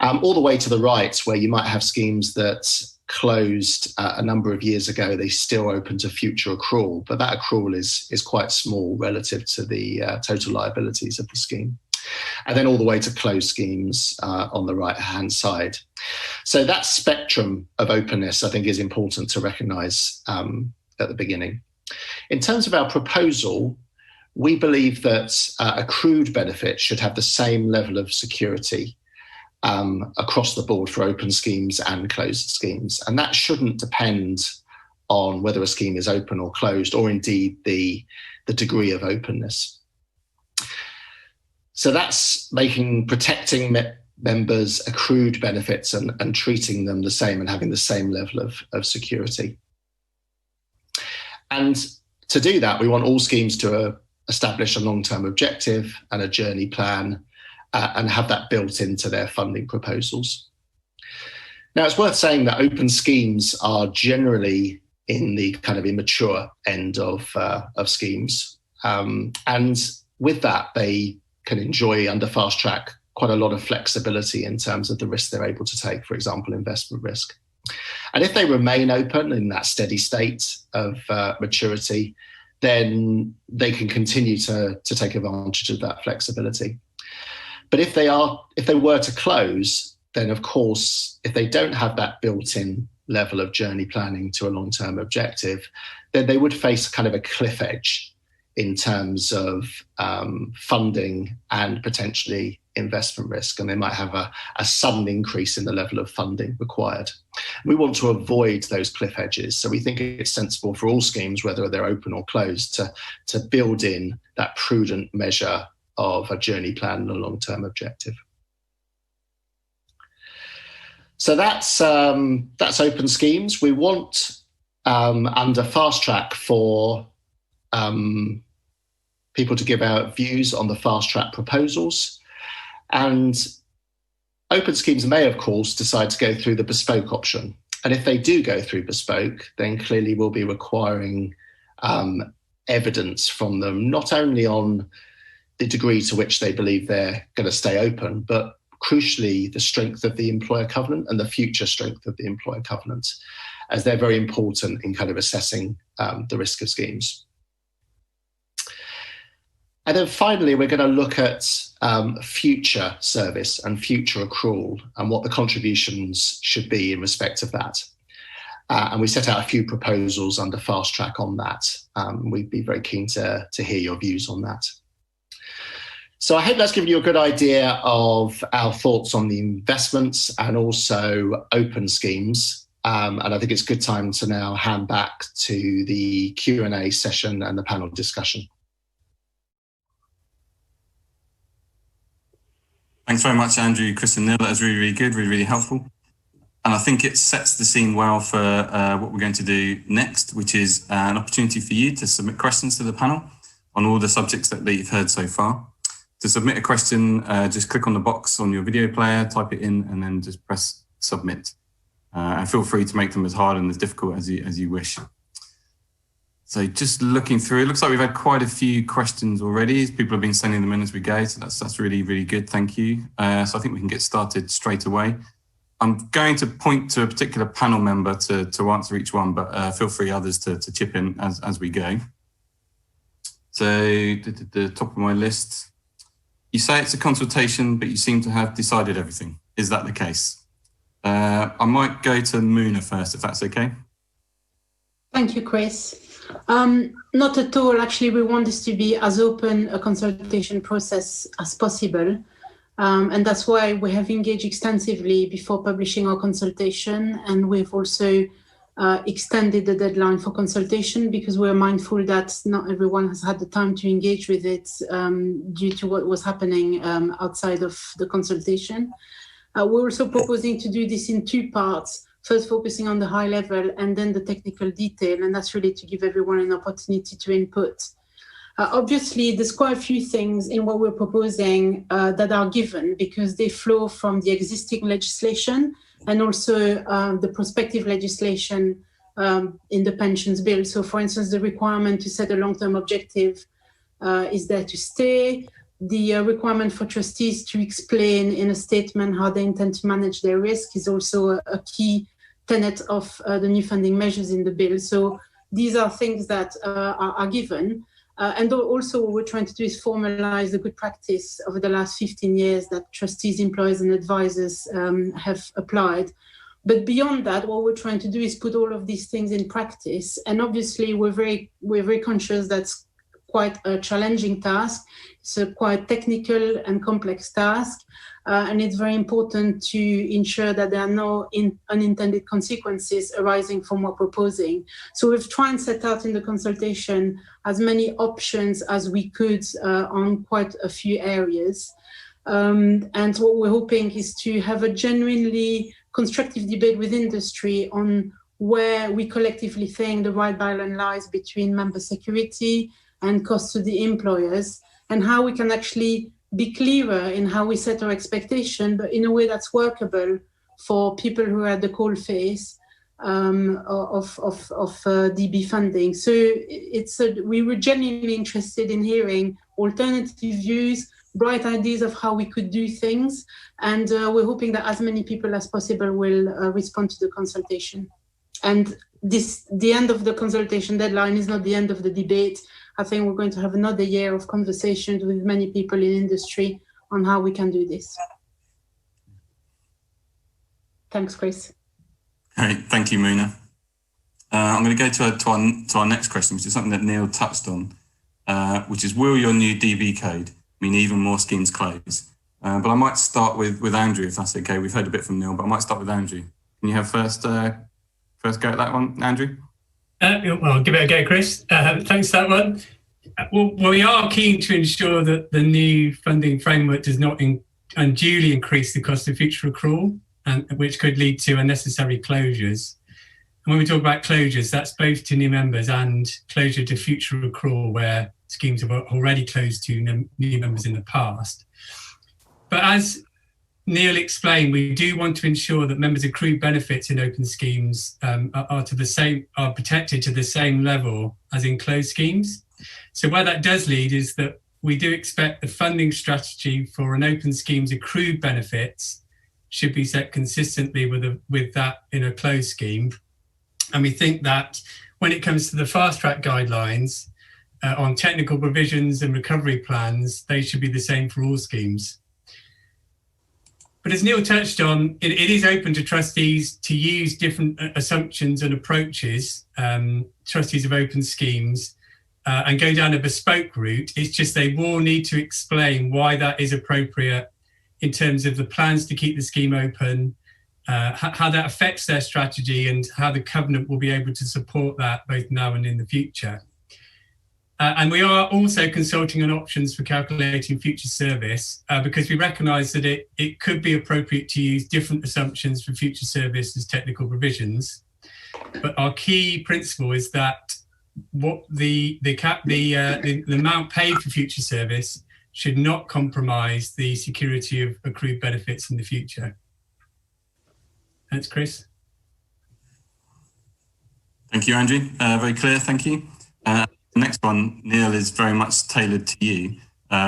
All the way to the right, where you might have schemes that closed a number of years ago, they still open to future accrual, but that accrual is quite small relative to the total liabilities of the scheme. And then all the way to closed schemes on the right-hand side. So that spectrum of openness, I think, is important to recognise at the beginning. In terms of our proposal, we believe that accrued benefits should have the same level of security across the board for open schemes and closed schemes. And that shouldn't depend on whether a scheme is open or closed, or indeed the degree of openness. So that's protecting members' accrued benefits and treating them the same and having the same level of security. And to do that, we want all schemes to establish a long-term objective and a journey plan and have that built into their funding proposals. Now, it's worth saying that open schemes are generally in the kind of immature end of schemes. And with that, they can enjoy under fast track quite a lot of flexibility in terms of the risk they're able to take, for example, investment risk. And if they remain open in that steady state of maturity, then they can continue to take advantage of that flexibility. But if they were to close, then of course, if they don't have that built-in level of journey planning to a long-term objective, then they would face kind of a cliff edge in terms of funding and potentially investment risk, and they might have a sudden increase in the level of funding required. We want to avoid those cliff edges, so we think it's sensible for all schemes, whether they're open or closed, to build in that prudent measure of a journey plan and a long-term objective. So that's open schemes. We want under fast track for people to give out views on the fast track proposals. And open schemes may, of course, decide to go through the bespoke option. And if they do go through bespoke, then clearly we'll be requiring evidence from them, not only on the degree to which they believe they're going to stay open, but crucially, the strength of the employer covenant and the future strength of the employer covenant, as they're very important in kind of assessing the risk of schemes. And then finally, we're going to look at future service and future accrual and what the contributions should be in respect of that. And we set out a few proposals under fast track on that. We'd be very keen to hear your views on that. So I hope that's given you a good idea of our thoughts on the investments and also open schemes. And I think it's a good time to now hand back to the Q&A session and the panel discussion. Thanks very much, Andrew, Chris and Neil. That was really, really good, really, really helpful. And I think it sets the scene well for what we're going to do next, which is an opportunity for you to submit questions to the panel on all the subjects that you've heard so far. To submit a question, just click on the box on your video player, type it in, and then just press submit. And feel free to make them as hard and as difficult as you wish. So just looking through, it looks like we've had quite a few questions already. People have been sending them in as we go, so that's really, really good. Thank you. So I think we can get started straight away. I'm going to point to a particular panel member to answer each one, but feel free others to chip in as we go. So the top of my list, you say it's a consultation, but you seem to have decided everything. Is that the case? I might go to Muna first, if that's okay. Thank you, Chris. Not at all. Actually, we want this to be as open a consultation process as possible. And that's why we have engaged extensively before publishing our consultation. And we've also extended the deadline for consultation because we're mindful that not everyone has had the time to engage with it due to what was happening outside of the consultation. We're also proposing to do this in two parts. First, focusing on the high level and then the technical detail. And that's really to give everyone an opportunity to input. Obviously, there's quite a few things in what we're proposing that are given because they flow from the existing legislation and also the prospective legislation in the pensions bill. So, for instance, the requirement to set a long-term objective is there to stay. The requirement for trustees to explain in a statement how they intend to manage their risk is also a key tenet of the new funding measures in the bill. So these are things that are given. And also what we're trying to do is formalize the good practice over the last 15 years that trustees, employers and advisors have applied. But beyond that, what we're trying to do is put all of these things in practice. And obviously we're very conscious that's quite a challenging task. It's a quite technical and complex task. And it's very important to ensure that there are no unintended consequences arising from what we're proposing. So we've tried and set out in the consultation as many options as we could on quite a few areas. And what we're hoping is to have a genuinely constructive debate with industry on where we collectively think the right balance lies between member security and costs to the employers, and how we can actually be clearer in how we set our expectation, but in a way that's workable for people who are at the coalface of DB funding. So we were genuinely interested in hearing alternative views, bright ideas of how we could do things, and we're hoping that as many people as possible will respond to the consultation. And the end of the consultation deadline is not the end of the debate. I think we're going to have another year of conversations with many people in industry on how we can do this. Thanks, Chris. Great, thank you, Muna. I'm going to go to our next question, which is something that Neil touched on, which is, will your new DB code mean even more schemes close? But I might start with Andrew, if that's okay. We've heard a bit from Neil, but I might start with Andrew. Can you have first go at that one, Andrew? Well, give it a go, Chris. Thanks for that one. Well, we are keen to ensure that the new funding framework does not unduly increase the cost of future accrual, which could lead to unnecessary closures. And when we talk about closures, that's both to new members and closure to future accrual, where schemes have already closed to new members in the past. But as Neil explained, we do want to ensure that members' accrued benefits in open schemes are protected to the same level as in closed schemes. So where that does lead is that we do expect the funding strategy for an open scheme's accrued benefits should be set consistently with that in a closed scheme. And we think that when it comes to the fast track guidelines on technical provisions and recovery plans, they should be the same for all schemes. But as Neil touched on, it is open to trustees to use different assumptions and approaches, trustees of open schemes, and go down a bespoke route. It's just they will need to explain why that is appropriate in terms of the plans to keep the scheme open, how that affects their strategy, and how the covenant will be able to support that both now and in the future. And we are also consulting on options for calculating future service because we recognise that it could be appropriate to use different assumptions for future service as technical provisions. But our key principle is that what the amount paid for future service should not compromise the security of accrued benefits in the future. Thanks, Chris. Thank you, Andrew. Very clear, thank you. The next one, Neil, is very much tailored to you,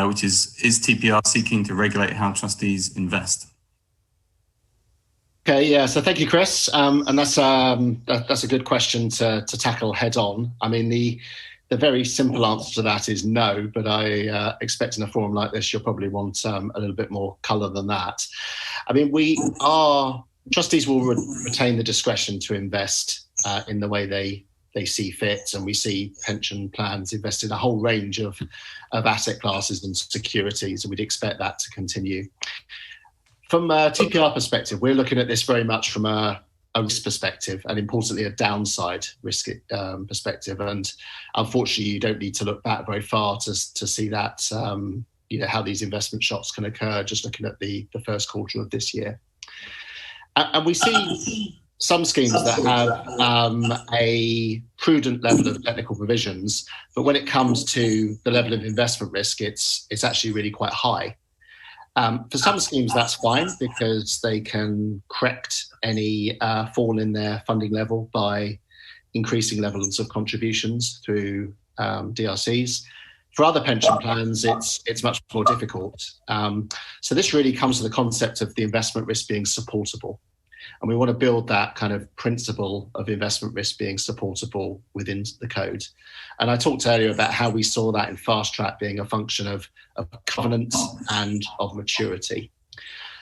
which is TPR seeking to regulate how trustees invest? Okay, yeah, so thank you, Chris. And that's a good question to tackle head on. I mean, the very simple answer to that is no, but I expect in a forum like this, you'll probably want a little bit more colour than that. I mean, trustees will retain the discretion to invest in the way they see fit, and we see pension plans invest in a whole range of asset classes and securities, and we'd expect that to continue. From a TPR perspective, we're looking at this very much from a risk perspective, and importantly a downside risk perspective. And unfortunately, you don't need to look back very far to see that how these investment shocks can occur. Just looking at the first quarter of this year, and we see some schemes that have a prudent level of technical provisions, but when it comes to the level of investment risk, it's actually really quite high. For some schemes, that's fine because they can correct any fall in their funding level by increasing levels of contributions through DRCs. For other pension plans, it's much more difficult. So this really comes to the concept of the investment risk being supportable. And we want to build that kind of principle of investment risk being supportable within the code. And I talked earlier about how we saw that in fast track being a function of covenant and of maturity.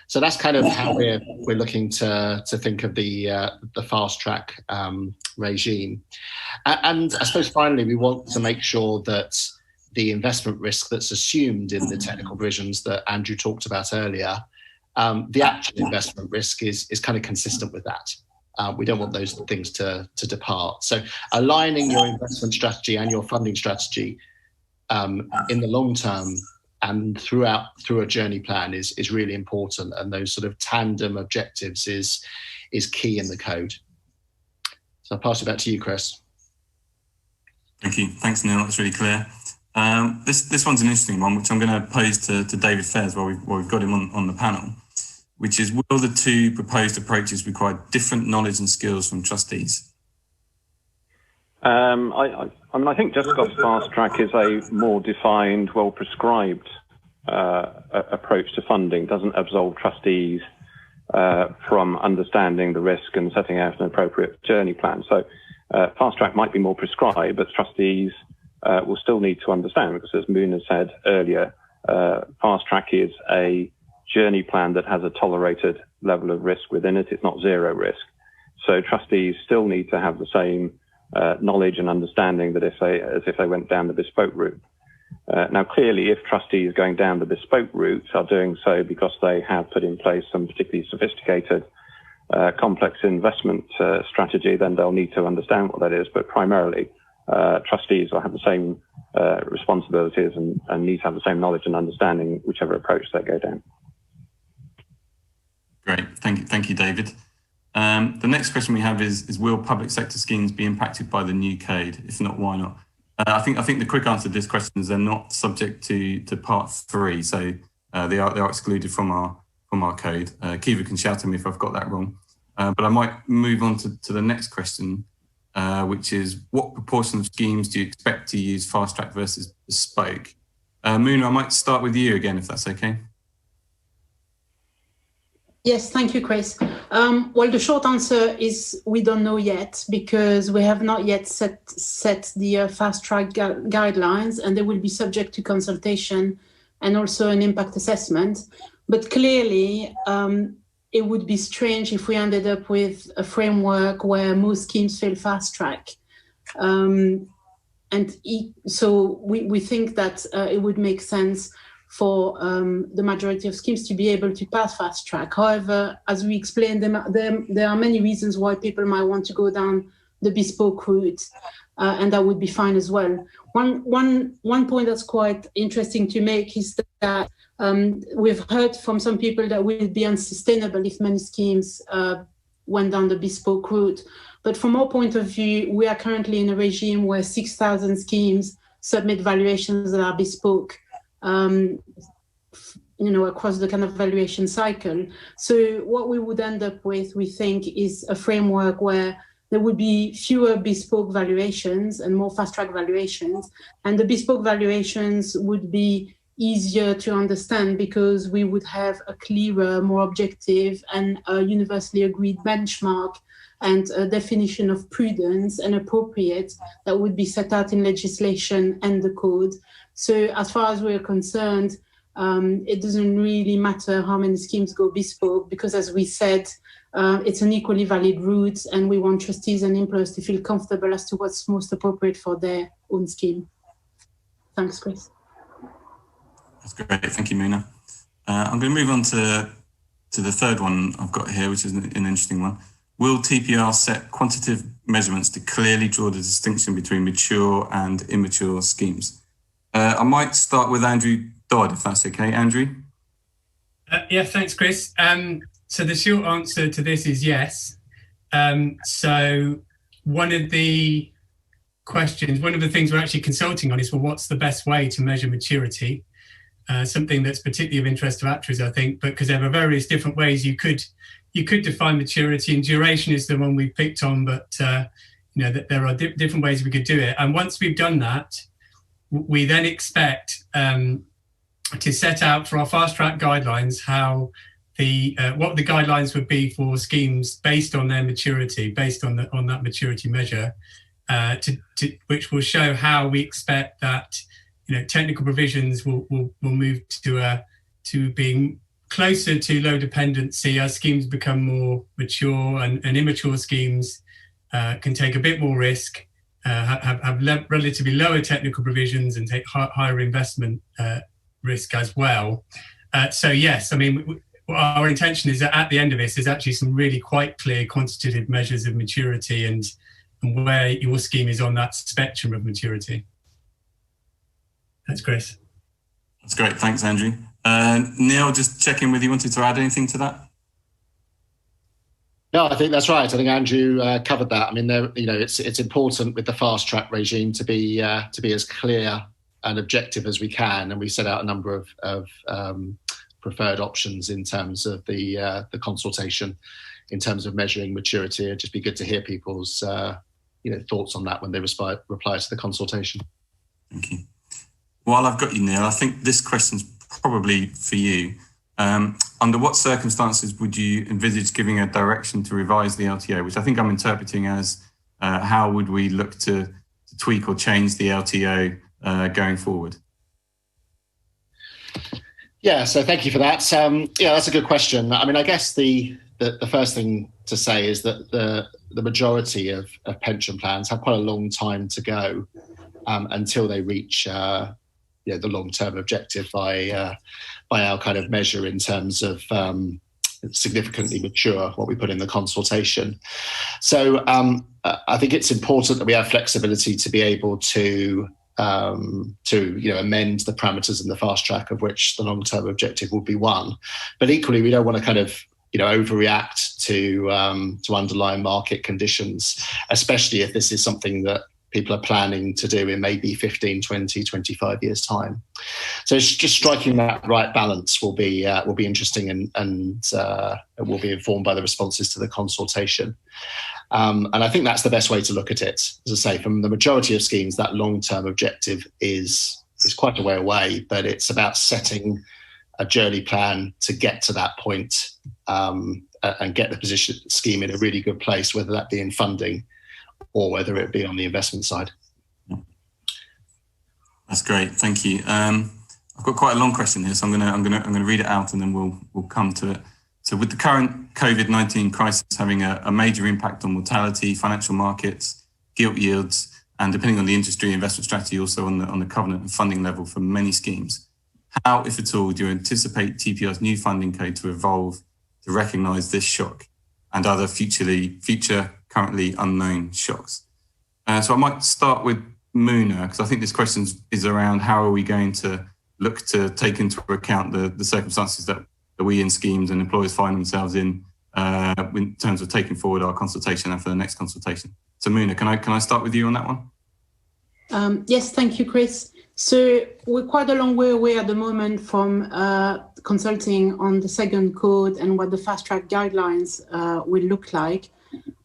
So that's kind of how we're looking to think of the fast track regime. And I suppose finally, we want to make sure that the investment risk that's assumed in the technical provisions that Andrew talked about earlier, the actual investment risk is kind of consistent with that. We don't want those things to depart. So aligning your investment strategy and your funding strategy in the long term and through a journey plan is really important. And those sort of tandem objectives is key in the code. So I'll pass it back to you, Chris. Thank you. Thanks, Neil. That's really clear. This one's an interesting one, which I'm going to pose to David Fairs while we've got him on the panel, which is, will the two proposed approaches require different knowledge and skills from trustees? I think Just Got Fast Track is a more defined, well-prescribed approach to funding. Doesn't absolve trustees from understanding the risk and setting out an appropriate journey plan. So Fast Track might be more prescribed, but trustees will still need to understand, because as Moon has said earlier, Fast Track is a journey plan that has a tolerated level of risk within it. It's not zero risk. So trustees still need to have the same knowledge and understanding that as if they went down the bespoke route. Now, clearly, if trustees going down the bespoke route are doing so because they have put in place some particularly sophisticated, complex investment strategy, then they'll need to understand what that is. But primarily, trustees will have the same responsibilities and need to have the same knowledge and understanding whichever approach they go down. Great, thank you, David. The next question we have is will public sector schemes be impacted by the new code? If not, why not? I think the quick answer to this question is they're not subject to Part 3, so they are excluded from our code. Kiva can shout at me if I've got that wrong. But I might move on to the next question, which is what proportion of schemes do you expect to use fast track versus bespoke? Moona, I might start with you again, if that's okay. Yes, thank you, Chris. Well, the short answer is we don't know yet, because we have not yet set the fast track guidelines, and they will be subject to consultation and also an impact assessment. But clearly, it would be strange if we ended up with a framework where most schemes fail fast track. So we think that it would make sense for the majority of schemes to be able to pass fast track. However, as we explained, there are many reasons why people might want to go down the bespoke route, and that would be fine as well. One point that's quite interesting to make is that we've heard from some people that it would be unsustainable if many schemes went down the bespoke route. But from our point of view, we are currently in a regime where 6,000 schemes submit valuations that are bespoke, across the kind of valuation cycle. So what we would end up with, we think, is a framework where there would be fewer bespoke valuations and more fast-track valuations. And the bespoke valuations would be easier to understand because we would have a clearer, more objective and universally agreed benchmark and a definition of prudence and appropriate that would be set out in legislation and the code. So as far as we're concerned, it doesn't really matter how many schemes go bespoke, because as we said, it's an equally valid route, and we want trustees and employers to feel comfortable as to what's most appropriate for their own scheme. Thanks, Chris. That's great. Thank you, Moona. I'm going to move on to the third one I've got here, which is an interesting one. Will TPR set quantitative measurements to clearly draw the distinction between mature and immature schemes? I might start with Andrew Dodd, if that's okay. Andrew? Yeah, thanks, Chris. So the short answer to this is yes. So one of the things we're actually consulting on is, well, what's the best way to measure maturity? Something that's particularly of interest to actuaries, I think, because there are various different ways you could define maturity, and duration is the one we picked on, but that there are different ways we could do it. And once we've done that, we then expect to set out for our fast track guidelines how what the guidelines would be for schemes based on their maturity, based on that maturity measure, which will show how we expect that technical provisions will move to being closer to low dependency as schemes become more mature, and immature schemes can take a bit more risk, have relatively lower technical provisions and take higher investment risk as well. So yes, I mean, our intention is that at the end of this is actually some really quite clear quantitative measures of maturity and where your scheme is on that spectrum of maturity. That's Chris. That's great. Thanks, Andrew. Neil, just checking with you. Wanted to add anything to that? No, I think that's right. I think Andrew covered that. I mean, it's important with the fast track regime to be as clear and objective as we can, and we set out a number of preferred options in terms of the consultation, in terms of measuring maturity. It'd just be good to hear people's thoughts on that when they reply to the consultation. Thank you. While I've got you, Neil, I think this question's probably for you. Under what circumstances would you envisage giving a direction to revise the LTO, which I think I'm interpreting as how would we look to tweak or change the LTO going forward? Yeah, so thank you for that. That's a good question. I mean, I guess the first thing to say is that the majority of pension plans have quite a long time to go until they reach the long-term objective by our kind of measure in terms of significantly mature, what we put in the consultation. So I think it's important that we have flexibility to be able to amend the parameters in the fast track, of which the long-term objective will be one. But equally, we don't want to kind of overreact to underlying market conditions, especially if this is something that people are planning to do in maybe 15, 20, 25 years' time. So it's just striking that right balance will be interesting and will be informed by the responses to the consultation. And I think that's the best way to look at it. As I say, from the majority of schemes, that long-term objective is quite a way away, but it's about setting a journey plan to get to that point and get the scheme in a really good place, whether that be in funding or whether it be on the investment side. That's great, thank you. I've got quite a long question here, so I'm gonna read it out and then we'll come to it. So, with the current COVID-19 crisis having a major impact on mortality, financial markets, gilt yields, and depending on the industry, investment strategy, also on the covenant and funding level for many schemes, how, if at all, do you anticipate TPR's new funding code to evolve to recognise this shock and other future currently unknown shocks? So I might start with Muna, because I think this question is around how are we going to look to take into account the circumstances that we in schemes and employers find themselves in terms of taking forward our consultation and for the next consultation. So Muna, can I start with you on that one? Yes, thank you, Chris. So we're quite a long way away at the moment from consulting on the second code and what the fast track guidelines will look like.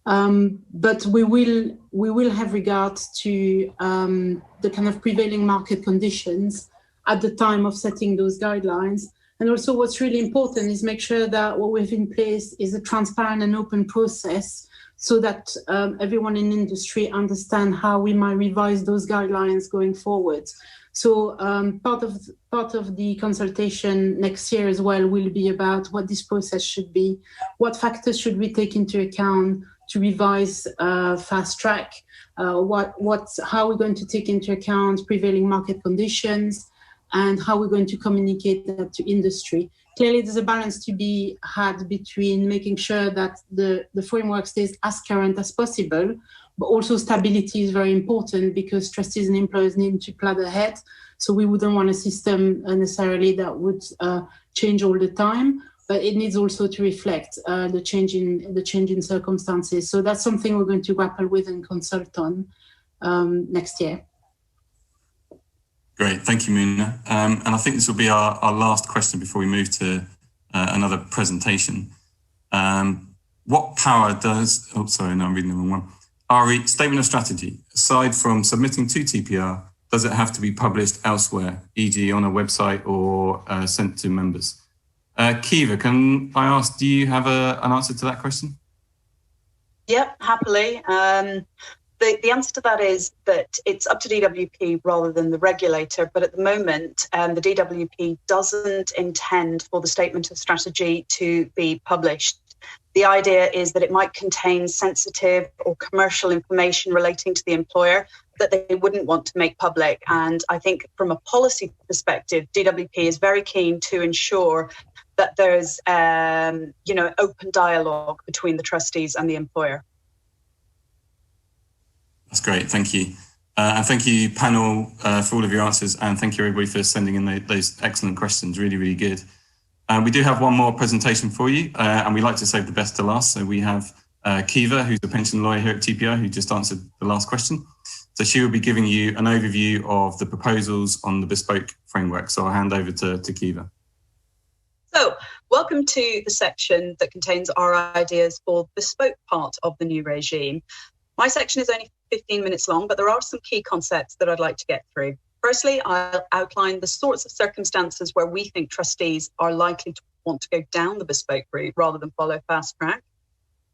But we will have regard to the kind of prevailing market conditions at the time of setting those guidelines. And also what's really important is make sure that what we have in place is a transparent and open process so that everyone in industry understand how we might revise those guidelines going forward. So part of the consultation next year as well will be about what this process should be, what factors should we take into account to revise fast track, how we're going to take into account prevailing market conditions, and how we're going to communicate that to industry. Clearly, there's a balance to be had between making sure that the framework stays as current as possible, but also stability is very important because trustees and employers need to plan ahead. So we wouldn't want a system necessarily that would change all the time, but it needs also to reflect the change in circumstances. So that's something we're going to grapple with and consult on next year. Great, thank you, Muna. And I think this will be our last question before we move to another presentation. What power does, I'm reading the wrong one. RE, statement of strategy, aside from submitting to TPR, does it have to be published elsewhere, e.g. on a website or sent to members? Kiva, can I ask, do you have an answer to that question? Yep, happily. The answer to that is that it's up to DWP rather than the regulator, but at the moment, the DWP doesn't intend for the statement of strategy to be published. The idea is that it might contain sensitive or commercial information relating to the employer that they wouldn't want to make public. And I think from a policy perspective, DWP is very keen to ensure that there's open dialogue between the trustees and the employer. That's great, thank you. And thank you, panel, for all of your answers, and thank you everybody for sending in those excellent questions, really, really good. We do have one more presentation for you, and we like to save the best to last. So we have Kiva, who's a pension lawyer here at TPR, who just answered the last question. So she will be giving you an overview of the proposals on the Bespoke framework. So I'll hand over to Kiva. So welcome to the section that contains our ideas for the Bespoke part of the new regime. My section is only 15 minutes long, but there are some key concepts that I'd like to get through. Firstly, I'll outline the sorts of circumstances where we think trustees are likely to want to go down the Bespoke route rather than follow fast track.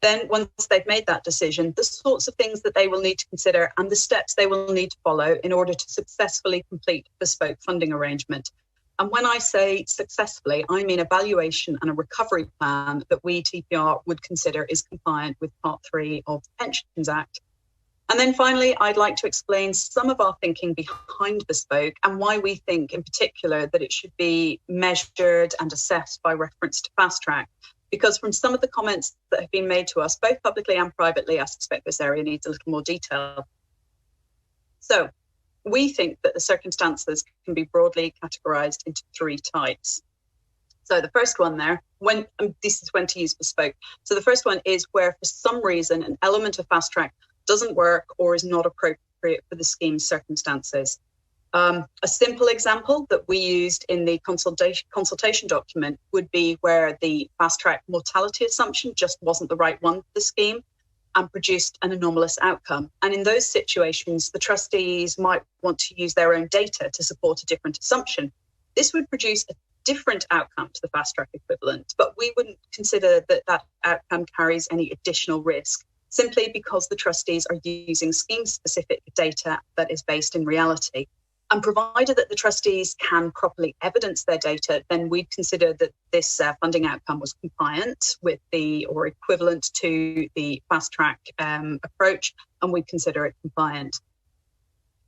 Then, once they've made that decision, the sorts of things that they will need to consider and the steps they will need to follow in order to successfully complete a Bespoke funding arrangement. And when I say successfully, I mean a valuation and a recovery plan that we, TPR, would consider is compliant with Part 3 of the Pensions Act. And then finally, I'd like to explain some of our thinking behind Bespoke and why we think in particular that it should be measured and assessed by reference to fast track. Because from some of the comments that have been made to us, both publicly and privately, I suspect this area needs a little more detail. So we think that the circumstances can be broadly categorized into 3 types. So the first one there, this is when to use Bespoke. So the first one is where for some reason an element of fast track doesn't work or is not appropriate appropriate for the scheme's circumstances. A simple example that we used in the consultation document would be where the fast track mortality assumption just wasn't the right one for the scheme and produced an anomalous outcome. And in those situations, the trustees might want to use their own data to support a different assumption. This would produce a different outcome to the fast track equivalent, but we wouldn't consider that that outcome carries any additional risk, simply because the trustees are using scheme-specific data that is based in reality. And provided that the trustees can properly evidence their data, then we'd consider that this funding outcome was compliant with or equivalent to the fast track approach, and we'd consider it compliant.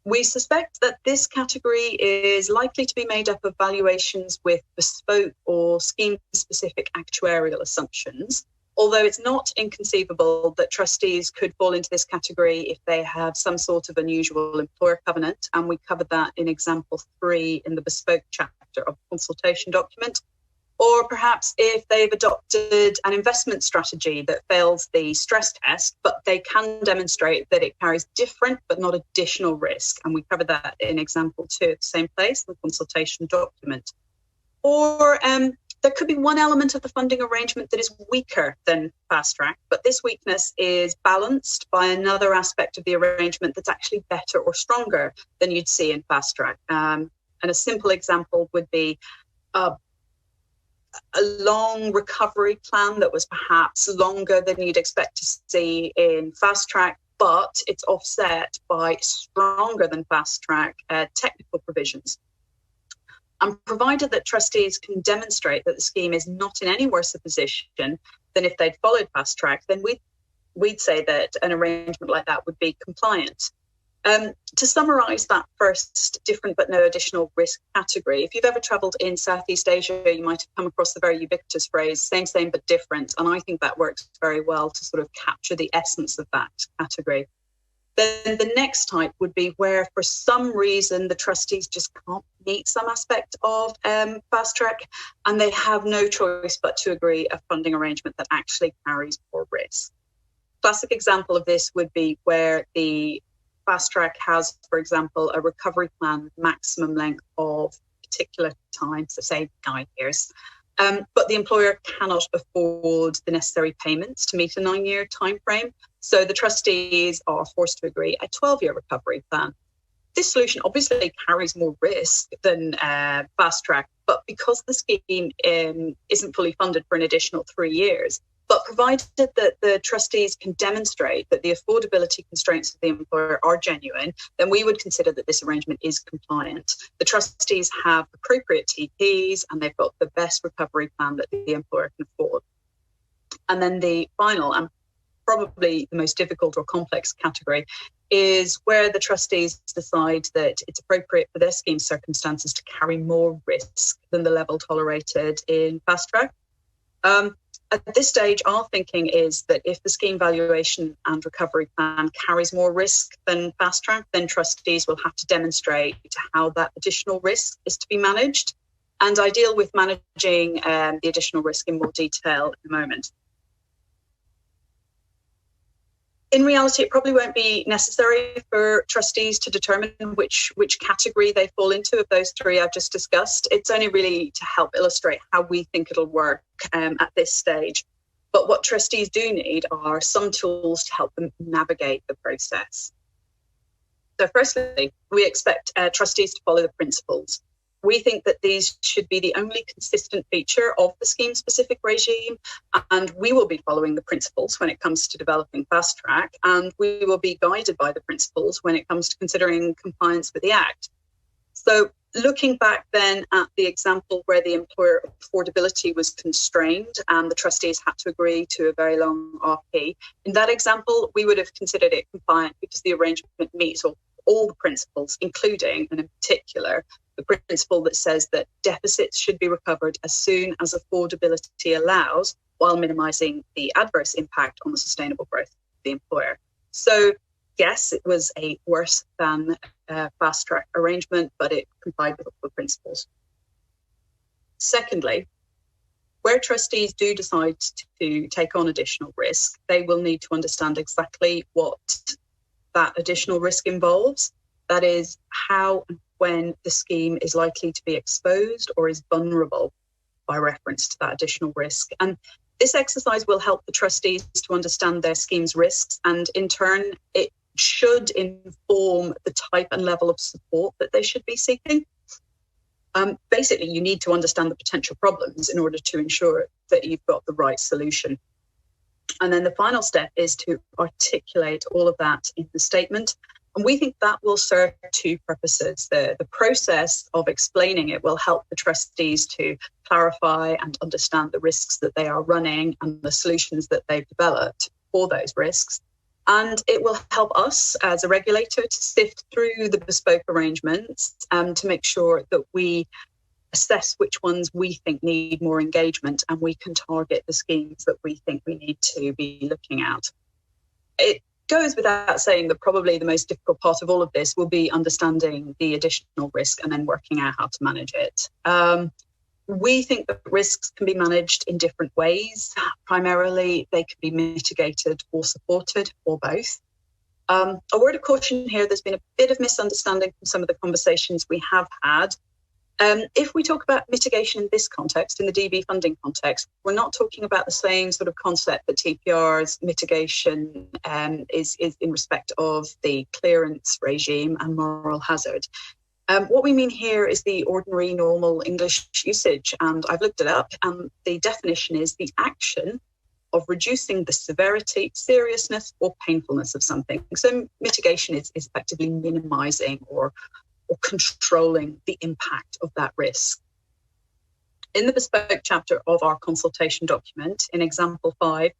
We suspect that this category is likely to be made up of valuations with bespoke or scheme-specific actuarial assumptions, although it's not inconceivable that trustees could fall into this category if they have some sort of unusual employer covenant, and we covered that in example 3 in the Bespoke chapter of the consultation document, or perhaps if they've adopted an investment strategy that fails the stress test, but they can demonstrate that it carries different but not additional risk, and we covered that in example 2 at the same place, the consultation document. Or there could be one element of the funding arrangement that is weaker than fast track, but this weakness is balanced by another aspect of the arrangement that's actually better or stronger than you'd see in fast track. And a simple example would be a long recovery plan that was perhaps longer than you'd expect to see in fast track, but it's offset by stronger than fast track technical provisions. And provided that trustees can demonstrate that the scheme is not in any worse a position than if they'd followed fast track, then we'd say that an arrangement like that would be compliant. To summarise that first different but no additional risk category, if you've ever travelled in Southeast Asia, you might have come across the very ubiquitous phrase, same but different. And I think that works very well to sort of capture the essence of that category. Then the next type would be where, for some reason, the trustees just can't meet some aspect of fast track, and they have no choice but to agree a funding arrangement that actually carries more risk. Classic example of this would be where the fast track has, for example, a recovery plan maximum length of particular time, so say 9 years. But the employer cannot afford the necessary payments to meet a 9-year time frame. So the trustees are forced to agree a 12-year recovery plan. This solution obviously carries more risk than fast track, but because the scheme isn't fully funded for an additional 3 years, but provided that the trustees can demonstrate that the affordability constraints of the employer are genuine, then we would consider that this arrangement is compliant. The trustees have appropriate TPs and they've got the best recovery plan that the employer can afford. And then the final and probably the most difficult or complex category is where the trustees decide that it's appropriate for their scheme circumstances to carry more risk than the level tolerated in fast track. At this stage, our thinking is that if the scheme valuation and recovery plan carries more risk than fast track, then trustees will have to demonstrate how that additional risk is to be managed. And I deal with managing the additional risk in more detail in a moment. In reality, it probably won't be necessary for trustees to determine which category they fall into of those 3 I've just discussed. It's only really to help illustrate how we think it'll work at this stage. But what trustees do need are some tools to help them navigate the process. So firstly, we expect trustees to follow the principles. We think that these should be the only consistent feature of the scheme-specific regime, and we will be following the principles when it comes to developing fast track, and we will be guided by the principles when it comes to considering compliance with the Act. So looking back then at the example where the employer affordability was constrained and the trustees had to agree to a very long RP, in that example, we would have considered it compliant because the arrangement meets all the principles, including, and in particular, the principle that says that deficits should be recovered as soon as affordability allows, while minimising the adverse impact on the sustainable growth of the employer. So, yes, it was a worse than fast track arrangement, but it complied with all the principles. Secondly, where trustees do decide to take on additional risk, they will need to understand exactly what that additional risk involves. That is, how and when the scheme is likely to be exposed or is vulnerable by reference to that additional risk. And this exercise will help the trustees to understand their scheme's risks, and in turn, it should inform the type and level of support that they should be seeking. Basically, you need to understand the potential problems in order to ensure that you've got the right solution. And then the final step is to articulate all of that in the statement. And we think that will serve two purposes. The process of explaining it will help the trustees to clarify and understand the risks that they are running and the solutions that they've developed for those risks. And it will help us as a regulator to sift through the bespoke arrangements to make sure that we assess which ones we think need more engagement, and we can target the schemes that we think we need to be looking at. It goes without saying that probably the most difficult part of all of this will be understanding the additional risk and then working out how to manage it. We think that risks can be managed in different ways. Primarily, they can be mitigated or supported, or both. A word of caution here, there's been a bit of misunderstanding from some of the conversations we have had. If we talk about mitigation in this context, in the DB funding context, we're not talking about the same sort of concept that TPR's mitigation is in respect of the clearance regime and moral hazard. What we mean here is the ordinary, normal English usage, and I've looked it up, and the definition is the action of reducing the severity, seriousness, or painfulness of something. So mitigation is effectively minimising or controlling the impact of that risk. In the Bespoke chapter of our consultation document, in example 5,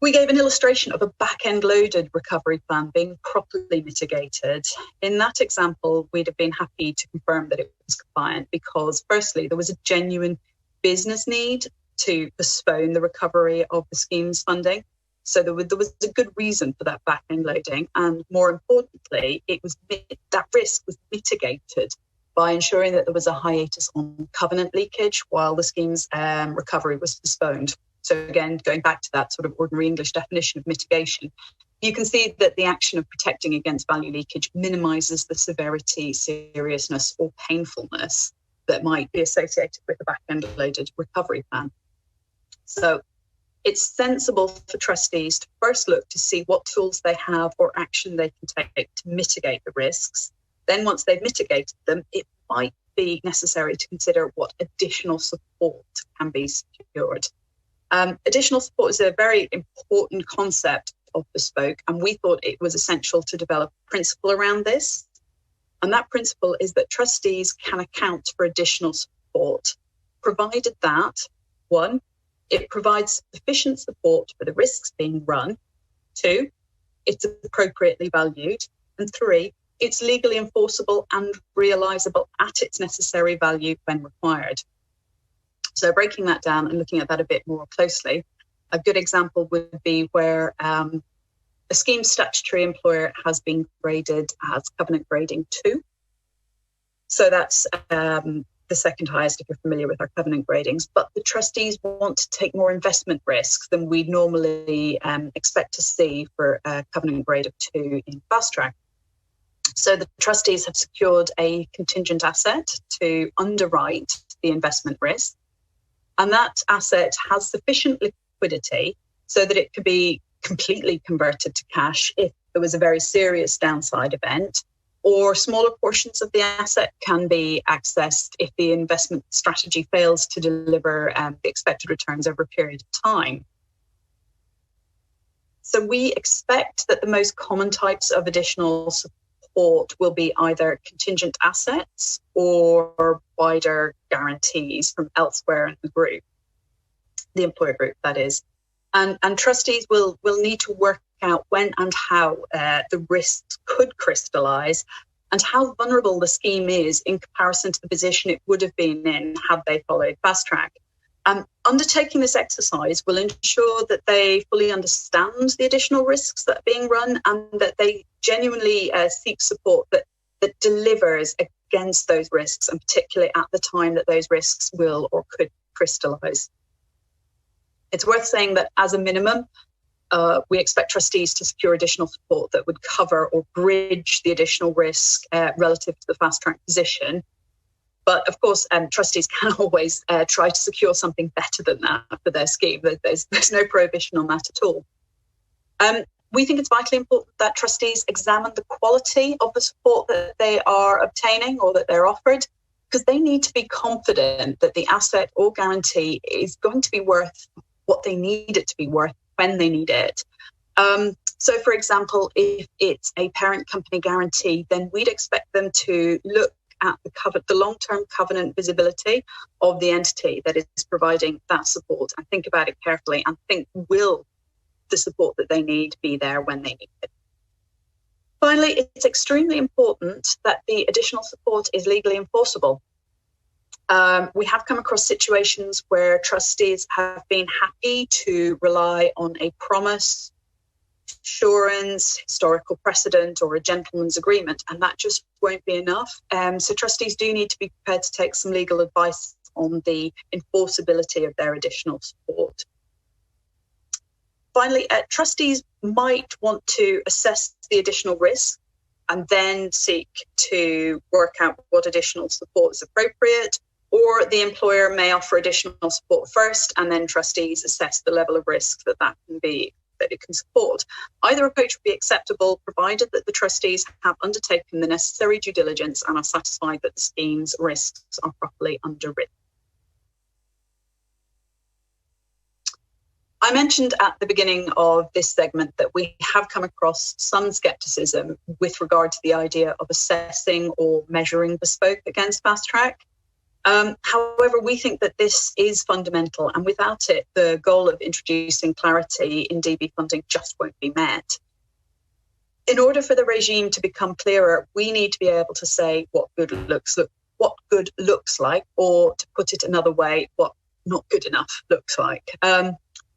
we gave an illustration of a back-end loaded recovery plan being properly mitigated. In that example, we'd have been happy to confirm that it was compliant because, firstly, there was a genuine business need to postpone the recovery of the scheme's funding. So there was a good reason for that back-end loading. And more importantly, that risk was mitigated by ensuring that there was a hiatus on covenant leakage while the scheme's recovery was postponed. So again, going back to that sort of ordinary English definition of mitigation, you can see that the action of protecting against value leakage minimises the severity, seriousness, or painfulness that might be associated with the back-end loaded recovery plan. So it's sensible for trustees to first look to see what tools they have or action they can take to mitigate the risks. Then once they've mitigated them, it might be necessary to consider what additional support can be secured. Additional support is a very important concept of Bespoke, and we thought it was essential to develop a principle around this. And that principle is that trustees can account for additional support, provided that, 1, it provides sufficient support for the risks being run, 2, it's appropriately valued, and 3, it's legally enforceable and realisable at its necessary value when required. So breaking that down and looking at that a bit more closely, a good example would be where a scheme statutory employer has been graded as covenant grading 2. So that's the second highest if you're familiar with our covenant gradings, but the trustees want to take more investment risk than we'd normally expect to see for a covenant grade of 2 in fast track. So the trustees have secured a contingent asset to underwrite the investment risk. And that asset has sufficient liquidity so that it could be completely converted to cash if there was a very serious downside event, or smaller portions of the asset can be accessed if the investment strategy fails to deliver the expected returns over a period of time. So we expect that the most common types of additional support will be either contingent assets or wider guarantees from elsewhere in the group, the employer group, that is. And trustees will need to work out when and how the risks could crystallise and how vulnerable the scheme is in comparison to the position it would have been in had they followed fast track. Undertaking this exercise will ensure that they fully understand the additional risks that are being run and that they genuinely seek support that delivers against those risks, and particularly at the time that those risks will or could crystallise. It's worth saying that as a minimum, we expect trustees to secure additional support that would cover or bridge the additional risk relative to the fast track position. But of course, trustees can always try to secure something better than that for their scheme. There's no prohibition on that at all. We think it's vitally important that trustees examine the quality of the support that they are obtaining or that they're offered, because they need to be confident that the asset or guarantee is going to be worth what they need it to be worth when they need it. So, for example, if it's a parent company guarantee, then we'd expect them to look at the long-term covenant visibility of the entity that is providing that support and think about it carefully and think, will the support that they need be there when they need it? Finally, it's extremely important that the additional support is legally enforceable. We have come across situations where trustees have been happy to rely on a promise, assurance, historical precedent, or a gentleman's agreement, and that just won't be enough. So trustees do need to be prepared to take some legal advice on the enforceability of their additional support. Finally, trustees might want to assess the additional risk and then seek to work out what additional support is appropriate, or the employer may offer additional support first and then trustees assess the level of risk that it can support. Either approach would be acceptable, provided that the trustees have undertaken the necessary due diligence and are satisfied that the scheme's risks are properly underwritten. I mentioned at the beginning of this segment that we have come across some scepticism with regard to the idea of assessing or measuring bespoke against fast track. However, we think that this is fundamental, and without it, the goal of introducing clarity in DB funding just won't be met. In order for the regime to become clearer, we need to be able to say what good looks like, or to put it another way, what not good enough looks like.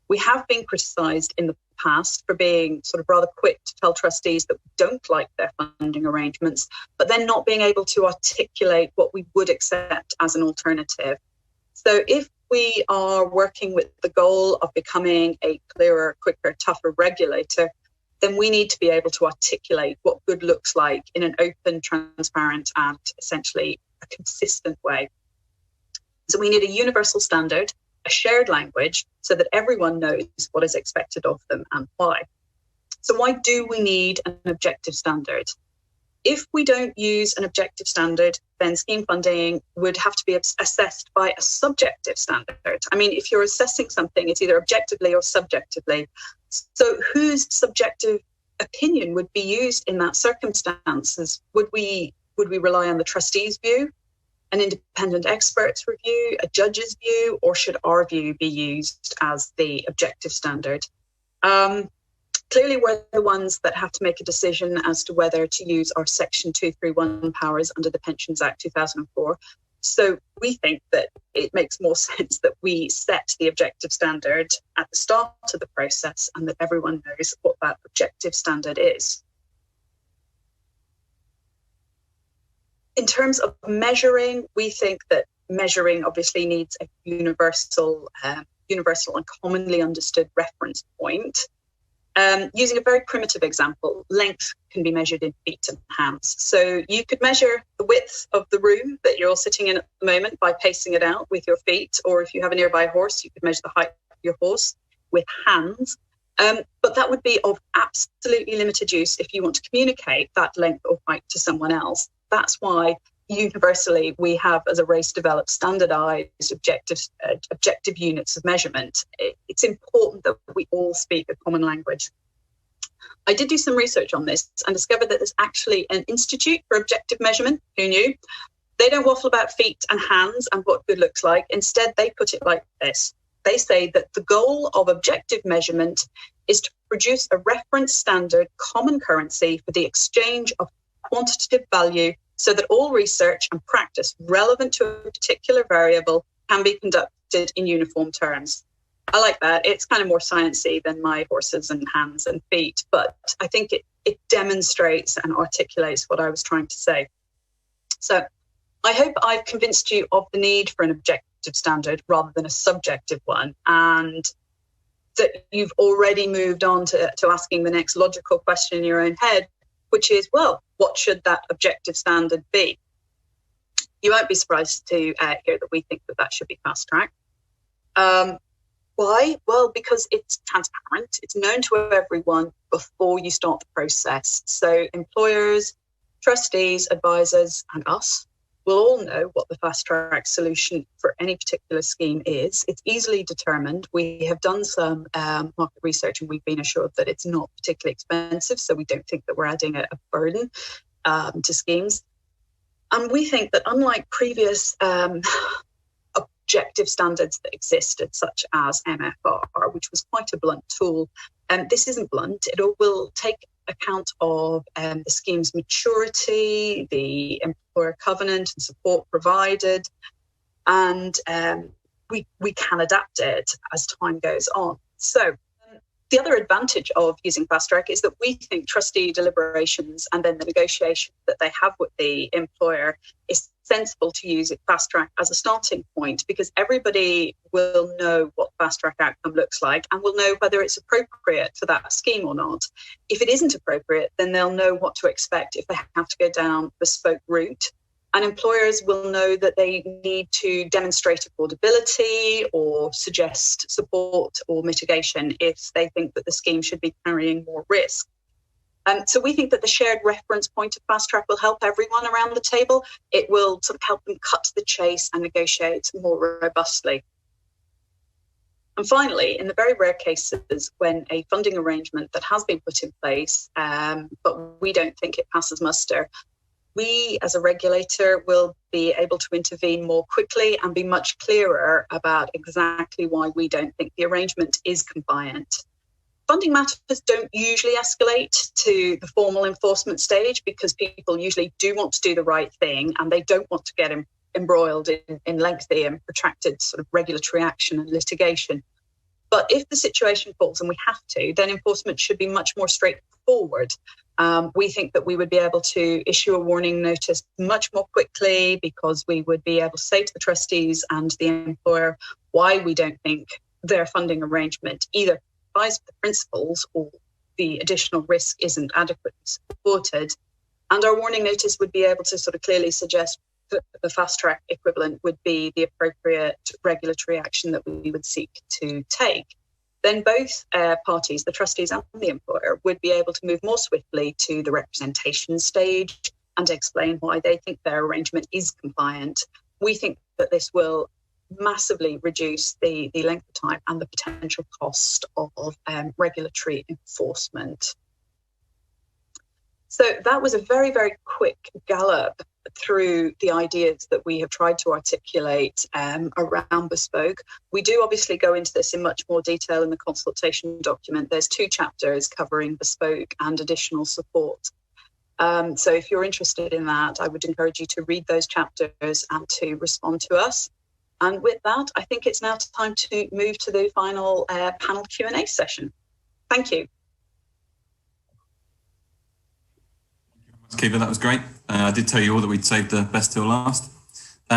We have been criticised in the past for being sort of rather quick to tell trustees that we don't like their funding arrangements, but then not being able to articulate what we would accept as an alternative. So if we are working with the goal of becoming a clearer, quicker, tougher regulator, then we need to be able to articulate what good looks like in an open, transparent, and essentially a consistent way. So we need a universal standard, a shared language, so that everyone knows what is expected of them and why. So why do we need an objective standard? If we don't use an objective standard, then scheme funding would have to be assessed by a subjective standard. I mean, if you're assessing something, it's either objectively or subjectively. So whose subjective opinion would be used in that circumstances? Would we rely on the trustee's view, an independent expert's review, a judge's view, or should our view be used as the objective standard? Clearly, we're the ones that have to make a decision as to whether to use our Section 231 powers under the Pensions Act 2004. So we think that it makes more sense that we set the objective standard at the start of the process and that everyone knows what that objective standard is. In terms of measuring, we think that measuring obviously needs a universal and commonly understood reference point. Using a very primitive example, length can be measured in feet and hands. So you could measure the width of the room that you're all sitting in at the moment by pacing it out with your feet, or if you have a nearby horse, you could measure the height of your horse with hands. But that would be of absolutely limited use if you want to communicate that length or height to someone else. That's why universally we have, as a race, developed standardized objective units of measurement. It's important that we all speak a common language. I did do some research on this and discovered that there's actually an institute for objective measurement. Who knew? They don't waffle about feet and hands and what good looks like. Instead, they put it like this. They say that the goal of objective measurement is to produce a reference standard common currency for the exchange of quantitative value, so that all research and practice relevant to a particular variable can be conducted in uniform terms. I like that. It's kind of more sciencey than my horses and hands and feet, but I think it demonstrates and articulates what I was trying to say. So I hope I've convinced you of the need for an objective standard rather than a subjective one. And that you've already moved on to asking the next logical question in your own head, which is, well, what should that objective standard be? You won't be surprised to hear that we think that should be fast track. Why? Well, because it's transparent. It's known to everyone before you start the process. So employers, trustees, advisors, and us will all know what the fast track solution for any particular scheme is. It's easily determined. We have done some market research and we've been assured that it's not particularly expensive. So we don't think that we're adding a burden to schemes. And we think that unlike previous objective standards that existed, such as MFR, which was quite a blunt tool, this isn't blunt. It will take account of the scheme's maturity, the employer covenant and support provided, and we can adapt it as time goes on. So the other advantage of using fast track is that we think trustee deliberations and then the negotiation that they have with the employer is sensible to use it fast track as a starting point, because everybody will know what fast track outcome looks like and will know whether it's appropriate for that scheme or not. If it isn't appropriate, then they'll know what to expect if they have to go down bespoke route. And employers will know that they need to demonstrate affordability or suggest support or mitigation if they think that the scheme should be carrying more risk. So we think that the shared reference point of fast track will help everyone around the table. It will sort of help them cut to the chase and negotiate more robustly. And finally, in the very rare cases when a funding arrangement that has been put in place, but we don't think it passes muster, we as a regulator will be able to intervene more quickly and be much clearer about exactly why we don't think the arrangement is compliant. Funding matters don't usually escalate to the formal enforcement stage because people usually do want to do the right thing and they don't want to get embroiled in lengthy and protracted sort of regulatory action and litigation. But if the situation falls and we have to, then enforcement should be much more straightforward. We think that we would be able to issue a warning notice much more quickly because we would be able to say to the trustees and the employer why we don't think their funding arrangement either complies with the principles or the additional risk isn't adequately supported. And our warning notice would be able to sort of clearly suggest that the fast track equivalent would be the appropriate regulatory action that we would seek to take. Then both parties, the trustees and the employer, would be able to move more swiftly to the representation stage and explain why they think their arrangement is compliant. We think that this will massively reduce the length of time and the potential cost of regulatory enforcement. So that was a very, very quick gallop through the ideas that we have tried to articulate around Bespoke. We do obviously go into this in much more detail in the consultation document. There's 2 chapters covering Bespoke and additional support. So if you're interested in that, I would encourage you to read those chapters and to respond to us. And with that, I think it's now time to move to the final panel Q&A session. Thank you. Kiva, that was great. I did tell you all that we'd saved the best till last.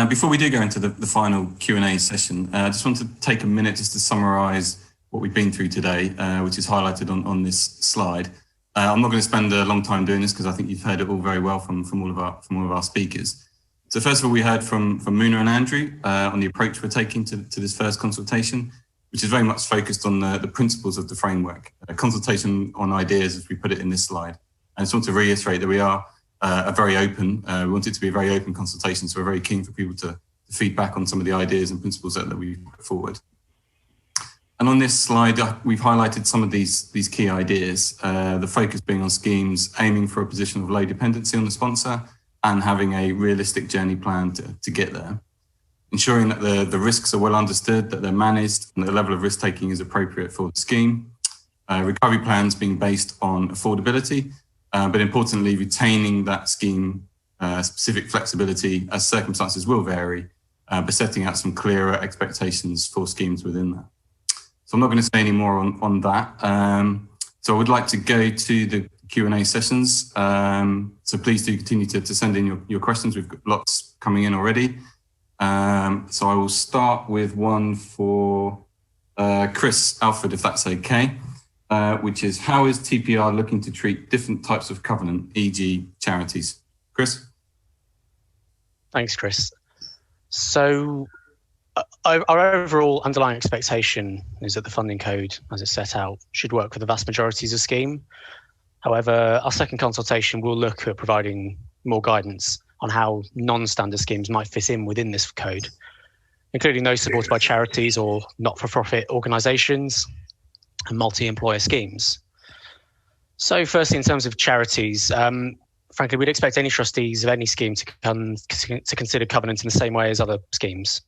Before we do go into the final Q&A session, I just want to take a minute just to summarise what we've been through today, which is highlighted on this slide. I'm not going to spend a long time doing this because I think you've heard it all very well from all of our speakers. So first of all, we heard from Muna and Andrew on the approach we're taking to this first consultation, which is very much focused on the principles of the framework, a consultation on ideas as we put it in this slide. I just want to reiterate that we are a very open, we want it to be a very open consultation, so we're very keen for people to feed back on some of the ideas and principles that we put forward. And on this slide, we've highlighted some of these key ideas, the focus being on schemes aiming for a position of low dependency on the sponsor and having a realistic journey plan to get there. Ensuring that the risks are well understood, that they're managed, and that the level of risk taking is appropriate for the scheme. Recovery plans being based on affordability, but importantly, retaining that scheme specific flexibility as circumstances will vary, but setting out some clearer expectations for schemes within that. So I'm not going to say any more on that. So I would like to go to the Q&A sessions. So please do continue to send in your questions. We've got lots coming in already. So I will start with one for Chris Alford, if that's okay, which is how is TPR looking to treat different types of covenant, e.g. charities? Chris? Thanks, Chris. So our overall underlying expectation is that the funding code, as it's set out, should work for the vast majorities of scheme. However, our second consultation will look at providing more guidance on how non-standard schemes might fit in within this code, including those supported by charities or not-for-profit organisations and multi-employer schemes. So firstly, in terms of charities, frankly, we'd expect any trustees of any scheme to consider covenants in the same way as other schemes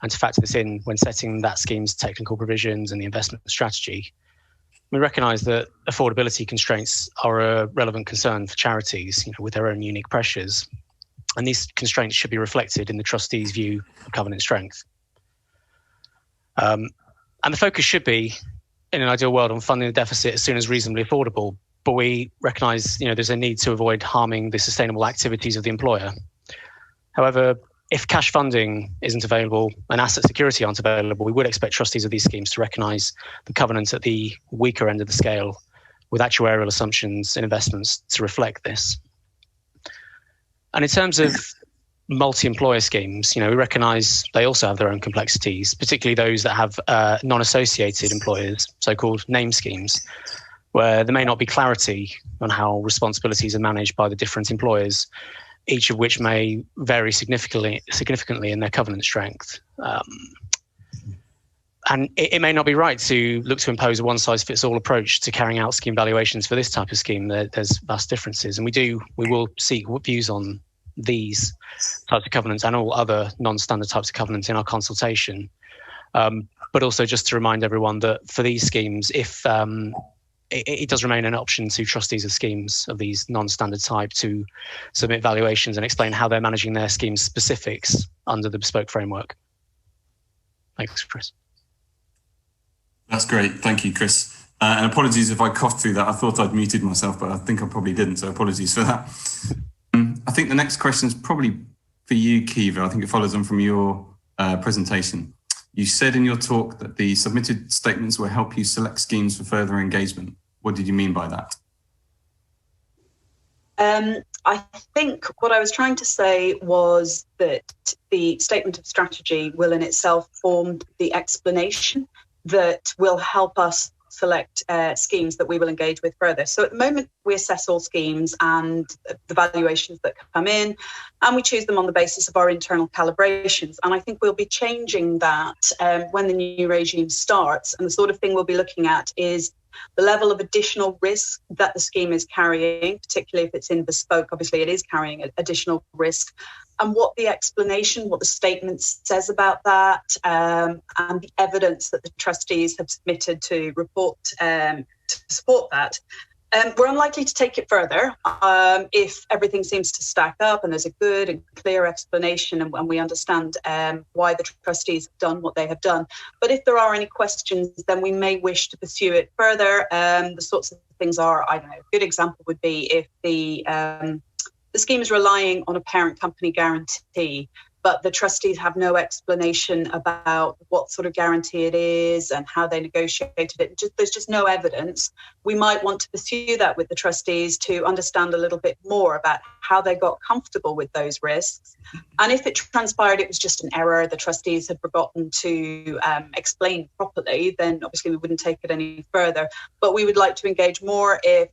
and to factor this in when setting that scheme's technical provisions and the investment strategy. We recognise that affordability constraints are a relevant concern for charities, with their own unique pressures, and these constraints should be reflected in the trustees' view of covenant strength. And the focus should be, in an ideal world, on funding the deficit as soon as reasonably affordable, but we recognise there's a need to avoid harming the sustainable activities of the employer. However, if cash funding isn't available and asset security aren't available, we would expect trustees of these schemes to recognise the covenant at the weaker end of the scale with actuarial assumptions and investments to reflect this. And in terms of multi-employer schemes, we recognise they also have their own complexities, particularly those that have non-associated employers, so-called name schemes, where there may not be clarity on how responsibilities are managed by the different employers, each of which may vary significantly in their covenant strength. And it may not be right to look to impose a one-size-fits-all approach to carrying out scheme valuations for this type of scheme. There's vast differences, and we will seek views on these types of covenants and all other non-standard types of covenants in our consultation. But also just to remind everyone that for these schemes, if it does remain an option to trustees of schemes of these non-standard type to submit valuations and explain how they're managing their scheme specifics under the Bespoke framework. Thanks, Chris. That's great. Thank you, Chris. And apologies if I coughed through that. I thought I'd muted myself, but I think I probably didn't, so apologies for that. I think the next question is probably for you, Kiva. I think it follows on from your presentation. You said in your talk that the submitted statements will help you select schemes for further engagement. What did you mean by that? I think what I was trying to say was that the statement of strategy will in itself form the explanation that will help us select schemes that we will engage with further. So at the moment, we assess all schemes and the valuations that come in, and we choose them on the basis of our internal calibrations. And I think we'll be changing that when the new regime starts. And the sort of thing we'll be looking at is the level of additional risk that the scheme is carrying, particularly if it's in Bespoke. Obviously, it is carrying additional risk. And what the explanation, what the statement says about that, and the evidence that the trustees have submitted to report to support that. We're unlikely to take it further if everything seems to stack up and there's a good and clear explanation and we understand why the trustees have done what they have done. But if there are any questions, then we may wish to pursue it further. The sorts of things are, I don't know, a good example would be if the scheme is relying on a parent company guarantee, but the trustees have no explanation about what sort of guarantee it is and how they negotiated it. There's just no evidence. We might want to pursue that with the trustees to understand a little bit more about how they got comfortable with those risks. And if it transpired it was just an error, the trustees had forgotten to explain properly, then obviously we wouldn't take it any further. But we would like to engage more if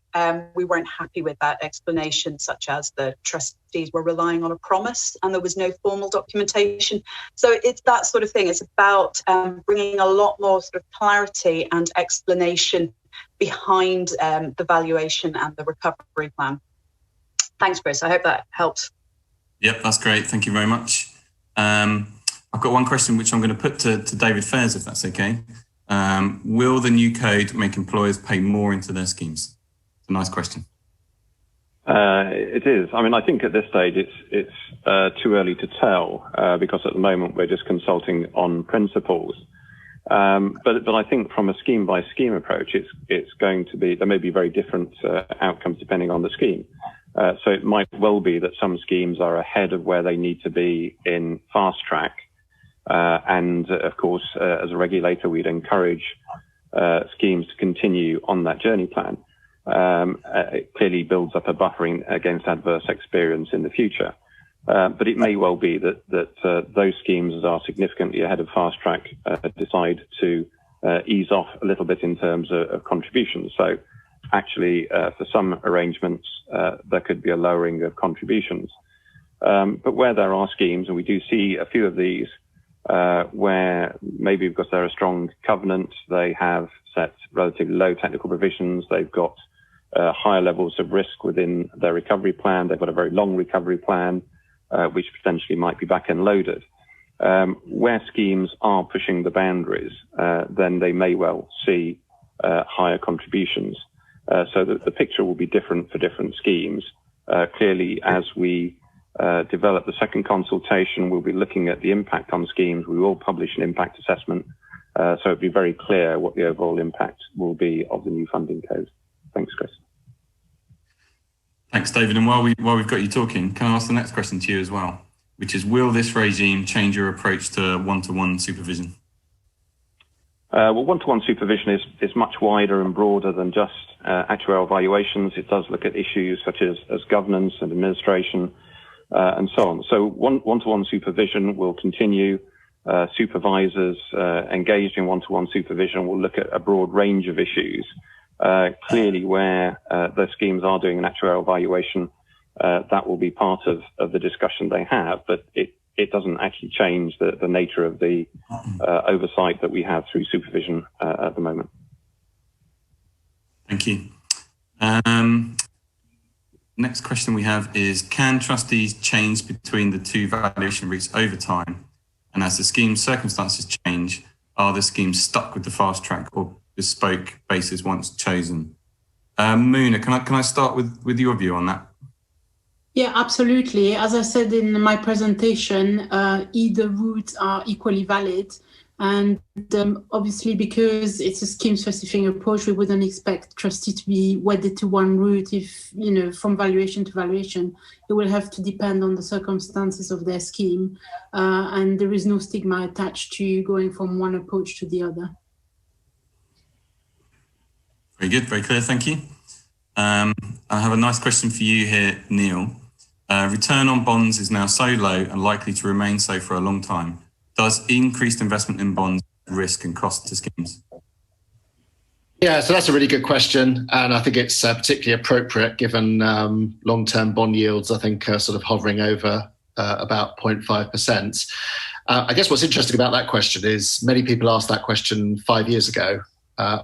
we weren't happy with that explanation, such as the trustees were relying on a promise and there was no formal documentation. So it's that sort of thing. It's about bringing a lot more sort of clarity and explanation behind the valuation and the recovery plan. Thanks, Chris. I hope that helps. Yep, that's great. Thank you very much. I've got one question which I'm going to put to David Fairs, if that's okay. Will the new code make employers pay more into their schemes? It's a nice question. It is. I mean, I think at this stage it's too early to tell because at the moment we're just consulting on principles. But I think from a scheme by scheme approach, it's going to be, there may be very different outcomes depending on the scheme. So it might well be that some schemes are ahead of where they need to be in fast track, And of course, as a regulator, we'd encourage schemes to continue on that journey plan. It clearly builds up a buffering against adverse experience in the future. But it may well be that those schemes that are significantly ahead of fast track decide to ease off a little bit in terms of contributions. So actually, for some arrangements, there could be a lowering of contributions. But where there are schemes, and we do see a few of these, where maybe because they're a strong covenant, they have set relatively low technical provisions, they've got higher levels of risk within their recovery plan, they've got a very long recovery plan, which potentially might be back-end loaded. Where schemes are pushing the boundaries, then they may well see higher contributions. So the picture will be different for different schemes. Clearly, as we develop the second consultation, we'll be looking at the impact on schemes. We will publish an impact assessment, so it'll be very clear what the overall impact will be of the new funding code. Thanks, Chris. Thanks, David. And while we've got you talking, can I ask the next question to you as well, which is, will this regime change your approach to one-to-one supervision? Well, one-to-one supervision is much wider and broader than just actuarial valuations. It does look at issues such as governance and administration and so on. So one-to-one supervision will continue. Supervisors engaged in one-to-one supervision will look at a broad range of issues. Clearly, where the schemes are doing an actuarial valuation, that will be part of the discussion they have, but it doesn't actually change the nature of the oversight that we have through supervision at the moment. Thank you. Next question we have is, can trustees change between the two valuation routes over time? And as the scheme's circumstances change, are the schemes stuck with the fast track or bespoke basis once chosen? Muna, can I start with your view on that? Yeah, absolutely. As I said in my presentation, either routes are equally valid. And obviously, because it's a scheme-specific approach, we wouldn't expect trustee to be wedded to one route. If, from valuation to valuation, it will have to depend on the circumstances of their scheme. And there is no stigma attached to going from one approach to the other. Very good, very clear, thank you. I have a nice question for you here, Neil. Return on bonds is now so low and likely to remain so for a long time. Does increased investment in bonds risk and cost to schemes? Yeah, so that's a really good question. And I think it's particularly appropriate given long-term bond yields, I think, are sort of hovering over about 0.5%. I guess what's interesting about that question is many people asked that question 5 years ago,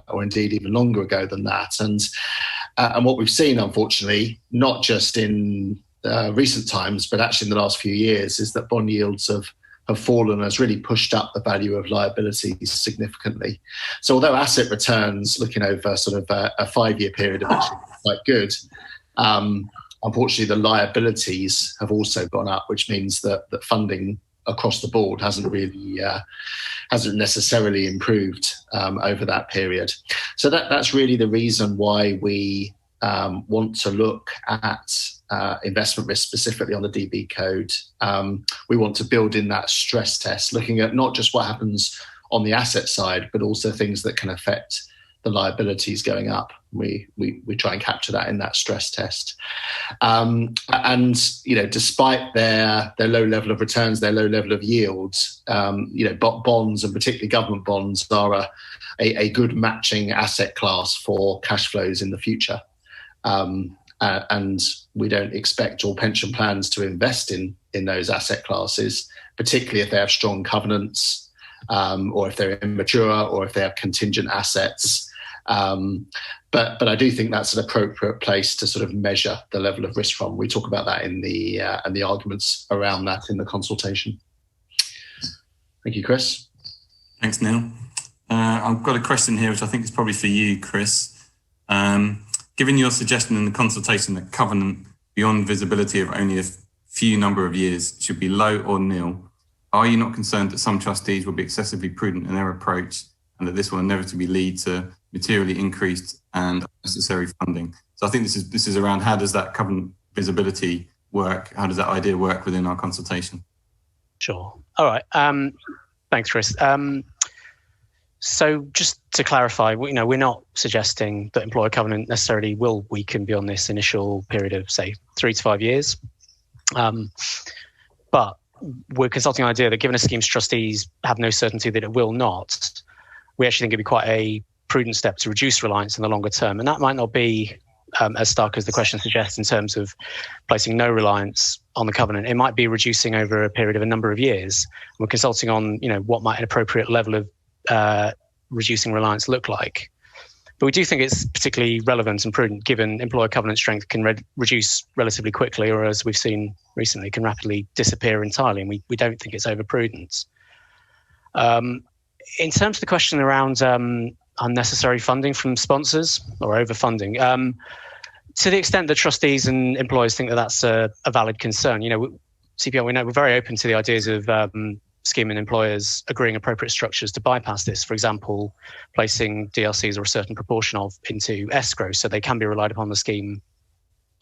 or indeed even longer ago than that. And what we've seen, unfortunately, not just in recent times, but actually in the last few years, is that bond yields have fallen, has really pushed up the value of liabilities significantly. So although asset returns looking over sort of a 5-year period are actually quite good, unfortunately the liabilities have also gone up, which means that funding across the board hasn't necessarily improved over that period. So that's really the reason why we want to look at investment risk specifically on the DB code. We want to build in that stress test, looking at not just what happens on the asset side, but also things that can affect the liabilities going up. We try and capture that in that stress test. And despite their low level of returns, their low level of yields, bonds, and particularly government bonds, are a good matching asset class for cash flows in the future. And we don't expect all pension plans to invest in those asset classes, particularly if they have strong covenants, or if they're immature, or if they have contingent assets. But I do think that's an appropriate place to sort of measure the level of risk from. We talk about that in the arguments around that in the consultation. Thank you, Chris. Thanks, Neil. I've got a question here, which I think is probably for you, Chris. Given your suggestion in the consultation that covenant beyond visibility of only a few number of years should be low or nil, are you not concerned that some trustees will be excessively prudent in their approach and that this will inevitably lead to materially increased and unnecessary funding? So I think this is around, how does that covenant visibility work? How does that idea work within our consultation? Sure. All right. Thanks, Chris. So just to clarify, we're not suggesting that employer covenant necessarily will weaken beyond this initial period of, say, 3 to 5 years. But we're consulting an idea that given a scheme's trustees have no certainty that it will not, we actually think it'd be quite a prudent step to reduce reliance in the longer term. And that might not be as stark as the question suggests in terms of placing no reliance on the covenant. It might be reducing over a period of a number of years. We're consulting on, what might an appropriate level of reducing reliance look like. But we do think it's particularly relevant and prudent given employer covenant strength can reduce relatively quickly, or as we've seen recently, can rapidly disappear entirely. And we don't think it's overprudent. In terms of the question around unnecessary funding from sponsors or overfunding, to the extent that trustees and employers think that that's a valid concern, CPR, we're very open to the ideas of scheme and employers agreeing appropriate structures to bypass this. For example, placing DLCs or a certain proportion of into escrow so they can be relied upon the scheme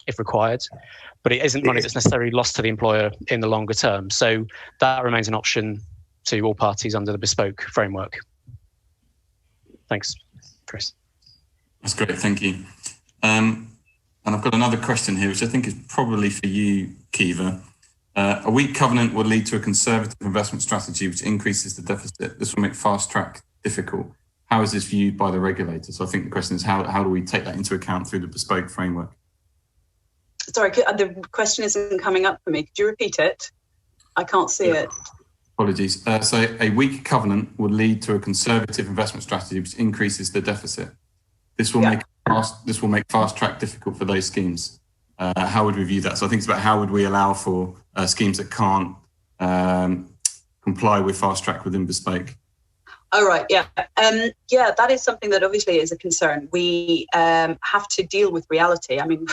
if required. But it isn't money that's necessarily lost to the employer in the longer term. So that remains an option to all parties under the Bespoke framework. Thanks, Chris. That's great, thank you. And I've got another question here, which I think is probably for you, Kiva. A weak covenant will lead to a conservative investment strategy which increases the deficit. This will make fast track difficult. How is this viewed by the regulator? So I think the question is how do we take that into account through the Bespoke framework? Sorry, the question isn't coming up for me. Could you repeat it? I can't see it. Apologies. So a weak covenant will lead to a conservative investment strategy which increases the deficit. This will make fast track difficult for those schemes. How would we view that? So I think it's about how would we allow for schemes that can't comply with fast track within Bespoke. Oh, right. Yeah. That is something that obviously is a concern. We have to deal with reality. I mean,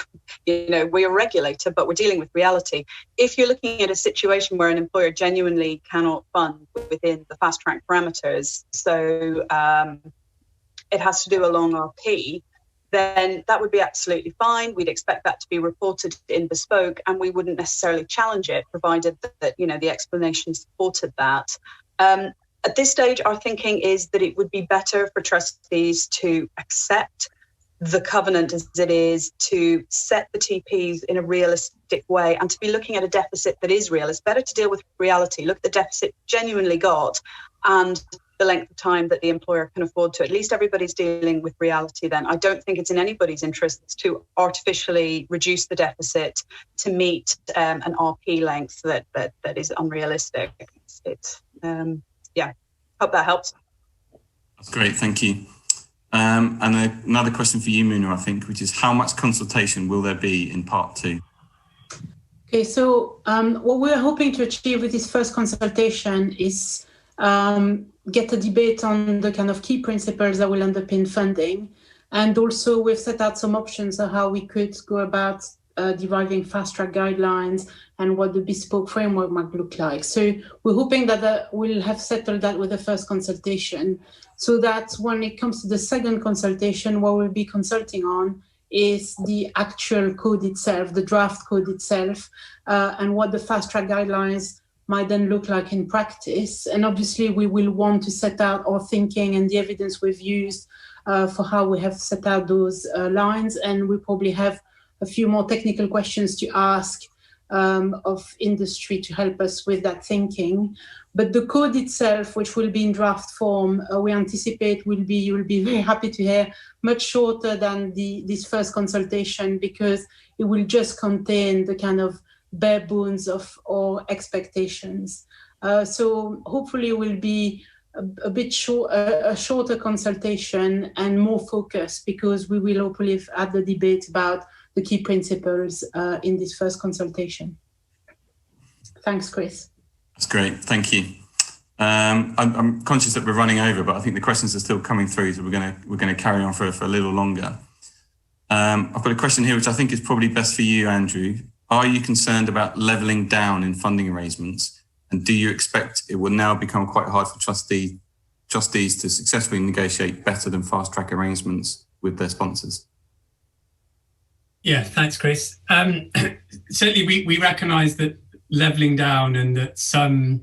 we're a regulator, but we're dealing with reality. If you're looking at a situation where an employer genuinely cannot fund within the fast track parameters, so it has to do a long RP, then that would be absolutely fine. We'd expect that to be reported in Bespoke, and we wouldn't necessarily challenge it, provided that the explanation supported that. At this stage, our thinking is that it would be better for trustees to accept the covenant as it is, to set the TPs in a realistic way, and to be looking at a deficit that is real. It's better to deal with reality, look at the deficit genuinely got, and the length of time that the employer can afford to. At least everybody's dealing with reality then. I don't think it's in anybody's interest to artificially reduce the deficit to meet an RP length that is unrealistic. Hope that helps. That's great, thank you. And another question for you, Muna, I think, which is how much consultation will there be in part 2? Okay, so what we're hoping to achieve with this first consultation is get a debate on the kind of key principles that will underpin funding. And also we've set out some options of how we could go about deriving fast track guidelines and what the Bespoke framework might look like. So we're hoping that we'll have settled that with the first consultation, so that when it comes to the second consultation, what we'll be consulting on is the actual code itself, the draft code itself, and what the fast track guidelines might then look like in practice. And obviously we will want to set out our thinking and the evidence we've used for how we have set out those lines. And we probably have a few more technical questions to ask of industry to help us with that thinking. But the code itself, which will be in draft form, we anticipate you will be very happy to hear, much shorter than this first consultation, because it will just contain the kind of bare bones of our expectations. So hopefully it will be a shorter consultation and more focused, because we will hopefully have the debate about the key principles in this first consultation. Thanks, Chris. That's great, thank you. I'm conscious that we're running over, but I think the questions are still coming through, so we're going to carry on for a little longer. I've got a question here which I think is probably best for you, Andrew. Are you concerned about levelling down in funding arrangements, and do you expect it will now become quite hard for trustees to successfully negotiate better than fast track arrangements with their sponsors? Yeah, thanks, Chris. Certainly we recognise that levelling down and that some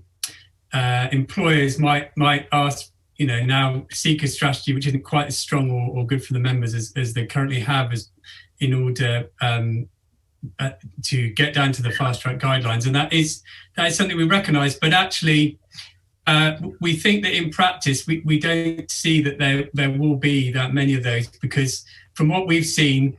employers might ask, now seek a strategy which isn't quite as strong or good for the members as they currently have, in order to get down to the fast track guidelines. And that is something we recognise, but actually we think that in practice we don't see that there will be that many of those, because from what we've seen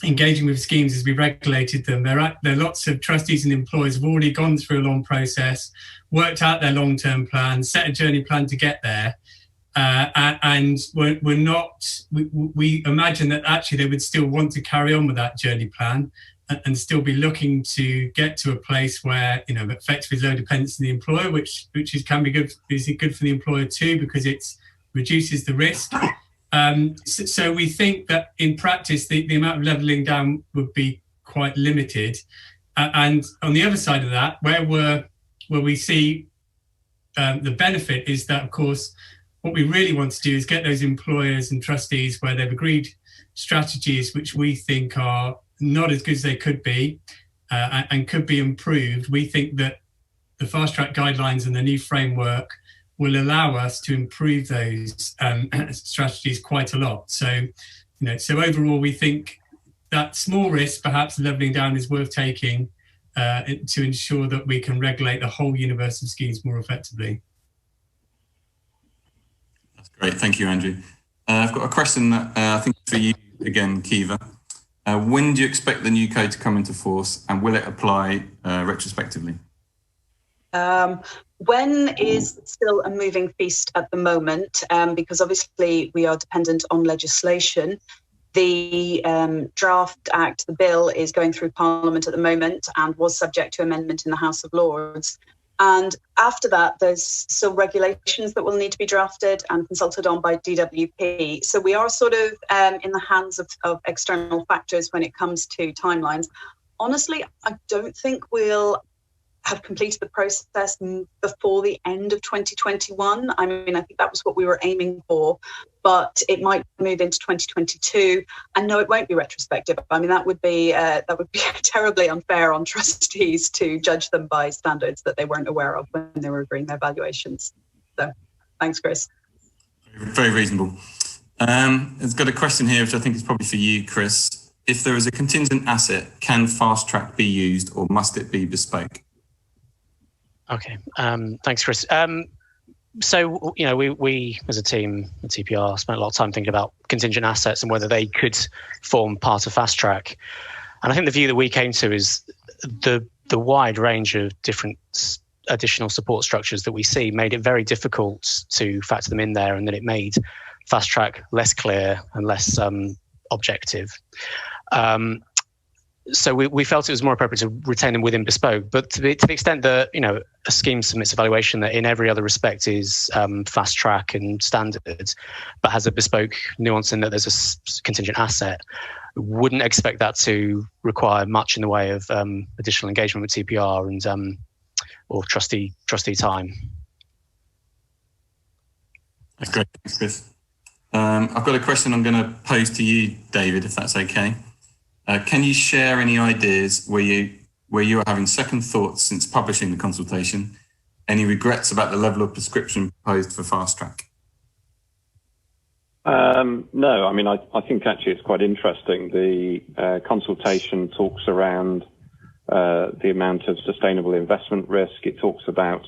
engaging with schemes as we regulated them, there are lots of trustees and employers have already gone through a long process, worked out their long-term plan, set a journey plan to get there, and we imagine that actually they would still want to carry on with that journey plan and still be looking to get to a place where, effectively is low dependence on the employer, which can be good. Is it good for the employer too, because it reduces the risk? So we think that in practice, the amount of levelling down would be quite limited. And on the other side of that, where we see the benefit is that, of course, what we really want to do is get those employers and trustees where they've agreed strategies which we think are not as good as they could be and could be improved. We think that the fast track guidelines and the new framework will allow us to improve those strategies quite a lot. So, so overall, we think that small risk, perhaps levelling down, is worth taking to ensure that we can regulate the whole universe of schemes more effectively. That's great, thank you, Andrew. I've got a question that I think for you again, Kiva. When do you expect the new code to come into force, and will it apply retrospectively? When is still a moving feast at the moment, because obviously we are dependent on legislation. The draft act, the bill, is going through Parliament at the moment and was subject to amendment in the House of Lords. And after that, there's still regulations that will need to be drafted and consulted on by DWP. So we are sort of in the hands of external factors when it comes to timelines. Honestly, I don't think we'll have completed the process before the end of 2021. I mean, I think that was what we were aiming for, but it might move into 2022. And no, it won't be retrospective. I mean, that would be terribly unfair on trustees to judge them by standards that they weren't aware of when they were agreeing their valuations. So, thanks, Chris. Very reasonable. It's got a question here, which I think is probably for you, Chris. If there is a contingent asset, can fast track be used, or must it be bespoke? Okay, thanks, Chris. So, we as a team at TPR spent a lot of time thinking about contingent assets and whether they could form part of fast track. And I think the view that we came to is the wide range of different additional support structures that we see made it very difficult to factor them in there, and that it made fast track less clear and less objective. So we felt it was more appropriate to retain them within Bespoke, but to the extent that a scheme submits evaluation that in every other respect is fast track and standard, but has a bespoke nuance in that there's a contingent asset, wouldn't expect that to require much in the way of additional engagement with TPR and or trustee time. That's great, thanks, Chris. I've got a question I'm going to pose to you, David, if that's okay. Can you share any ideas where you are having second thoughts since publishing the consultation? Any regrets about the level of prescription proposed for fast track? No, I mean, I think actually it's quite interesting. The consultation talks around the amount of sustainable investment risk. It talks about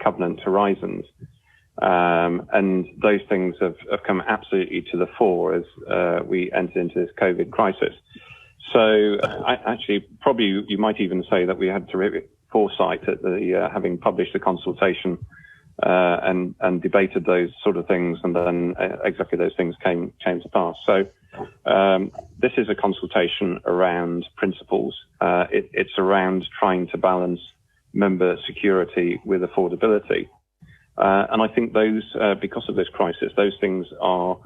covenant horizons. And those things have come absolutely to the fore as we enter into this COVID crisis. So actually, probably you might even say that we had terrific foresight at the having published the consultation and debated those sort of things, and then exactly those things came to pass. So this is a consultation around principles. It's around trying to balance member security with affordability. And I think those, because of this crisis, those things are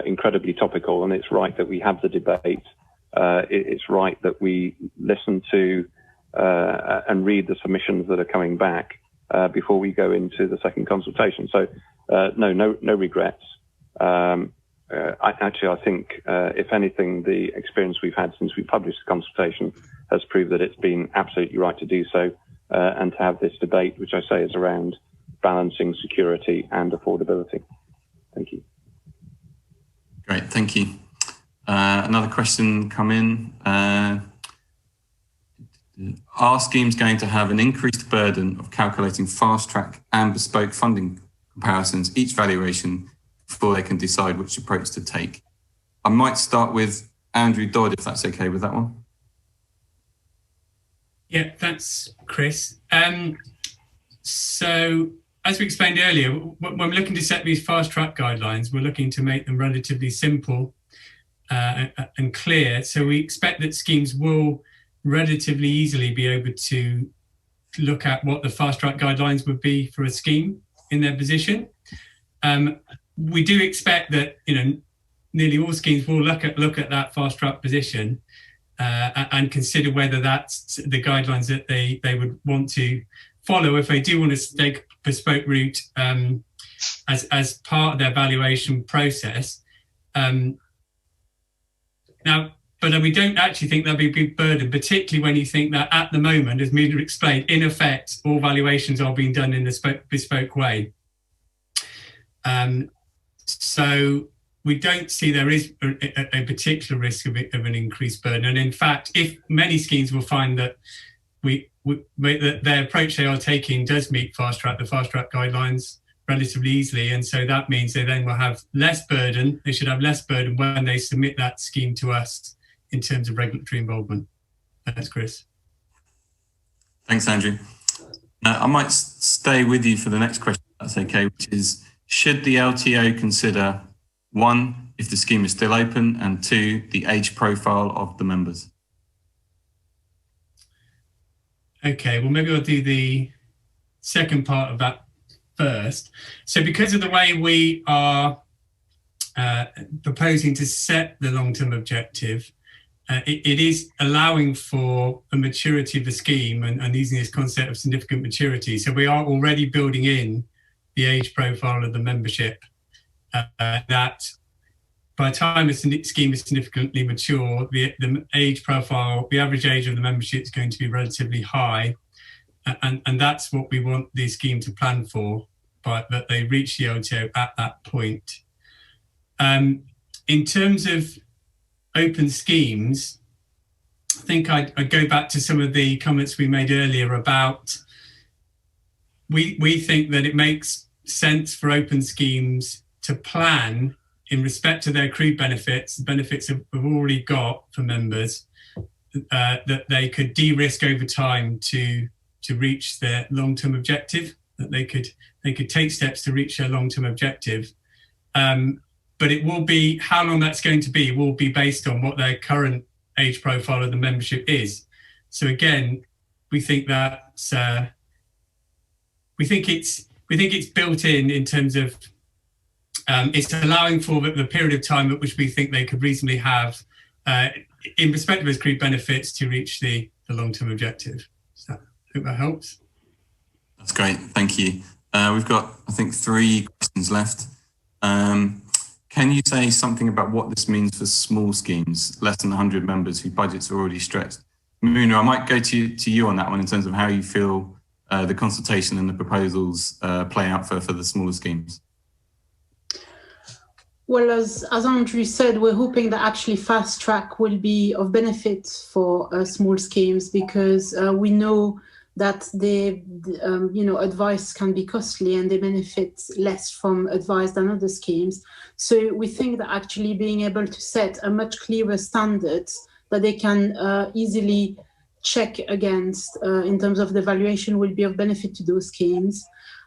incredibly topical, and it's right that we have the debate. It's right that we listen to and read the submissions that are coming back before we go into the second consultation. So no regrets. I think, if anything, the experience we've had since we published the consultation has proved that it's been absolutely right to do so, and to have this debate, which I say is around balancing security and affordability. Thank you. Great, thank you. Another question come in. Are schemes going to have an increased burden of calculating fast track and bespoke funding comparisons, each valuation, before they can decide which approach to take? I might start with Andrew Dodd, if that's okay with that one. Yeah, thanks, Chris. So, as we explained earlier, when we're looking to set these fast track guidelines, we're looking to make them relatively simple and clear. So we expect that schemes will relatively easily be able to look at what the fast track guidelines would be for a scheme in their position. We do expect that nearly all schemes will look at that fast track position and consider whether that's the guidelines that they would want to follow if they do want to take bespoke route as part of their valuation process. Now, but we don't actually think that'll be a big burden, particularly when you think that at the moment, as Mina explained, in effect, all valuations are being done in the bespoke way. So we don't see there is a particular risk of an increased burden. And in fact, if many schemes will find that that their approach they are taking does meet the fast track guidelines relatively easily, and so that means they then will have less burden. They should have less burden when they submit that scheme to us in terms of regulatory involvement. Thanks, Chris. Thanks, Andrew. I might stay with you for the next question, if that's okay, which is, should the LTO consider, 1, if the scheme is still open, and 2, the age profile of the members? Okay, well, maybe I'll do the second part of that first. So because of the way we are proposing to set the long-term objective, it is allowing for a maturity of the scheme and using this concept of significant maturity. So we are already building in the age profile of the membership, that by the time a scheme is significantly mature, the age profile, the average age of the membership is going to be relatively high. And that's what we want the scheme to plan for, but that they reach the LTO at that point. In terms of open schemes, I think I'd go back to some of the comments we made earlier about we think that it makes sense for open schemes to plan in respect to their accrued benefits, the benefits have already got for members, that they could de-risk over time to reach their long-term objective, that they could take steps to reach their long-term objective. But it will be, how long that's going to be will be based on what their current age profile of the membership is. So again, we think that we think it's built in terms of it's allowing for the period of time at which we think they could reasonably have in respect of those accrued benefits to reach the long-term objective. So I hope that helps. That's great, thank you. We've got, I think, 3 questions left. Can you say something about what this means for small schemes, less than 100 members whose budgets are already stretched? Muna, I might go to you on that one in terms of how you feel the consultation and the proposals play out for the smaller schemes. Well, as Andrew said, we're hoping that actually fast track will be of benefit for small schemes, because we know that advice can be costly and they benefit less from advice than other schemes. So we think that actually being able to set a much clearer standard that they can easily check against in terms of the valuation will be of benefit to those schemes.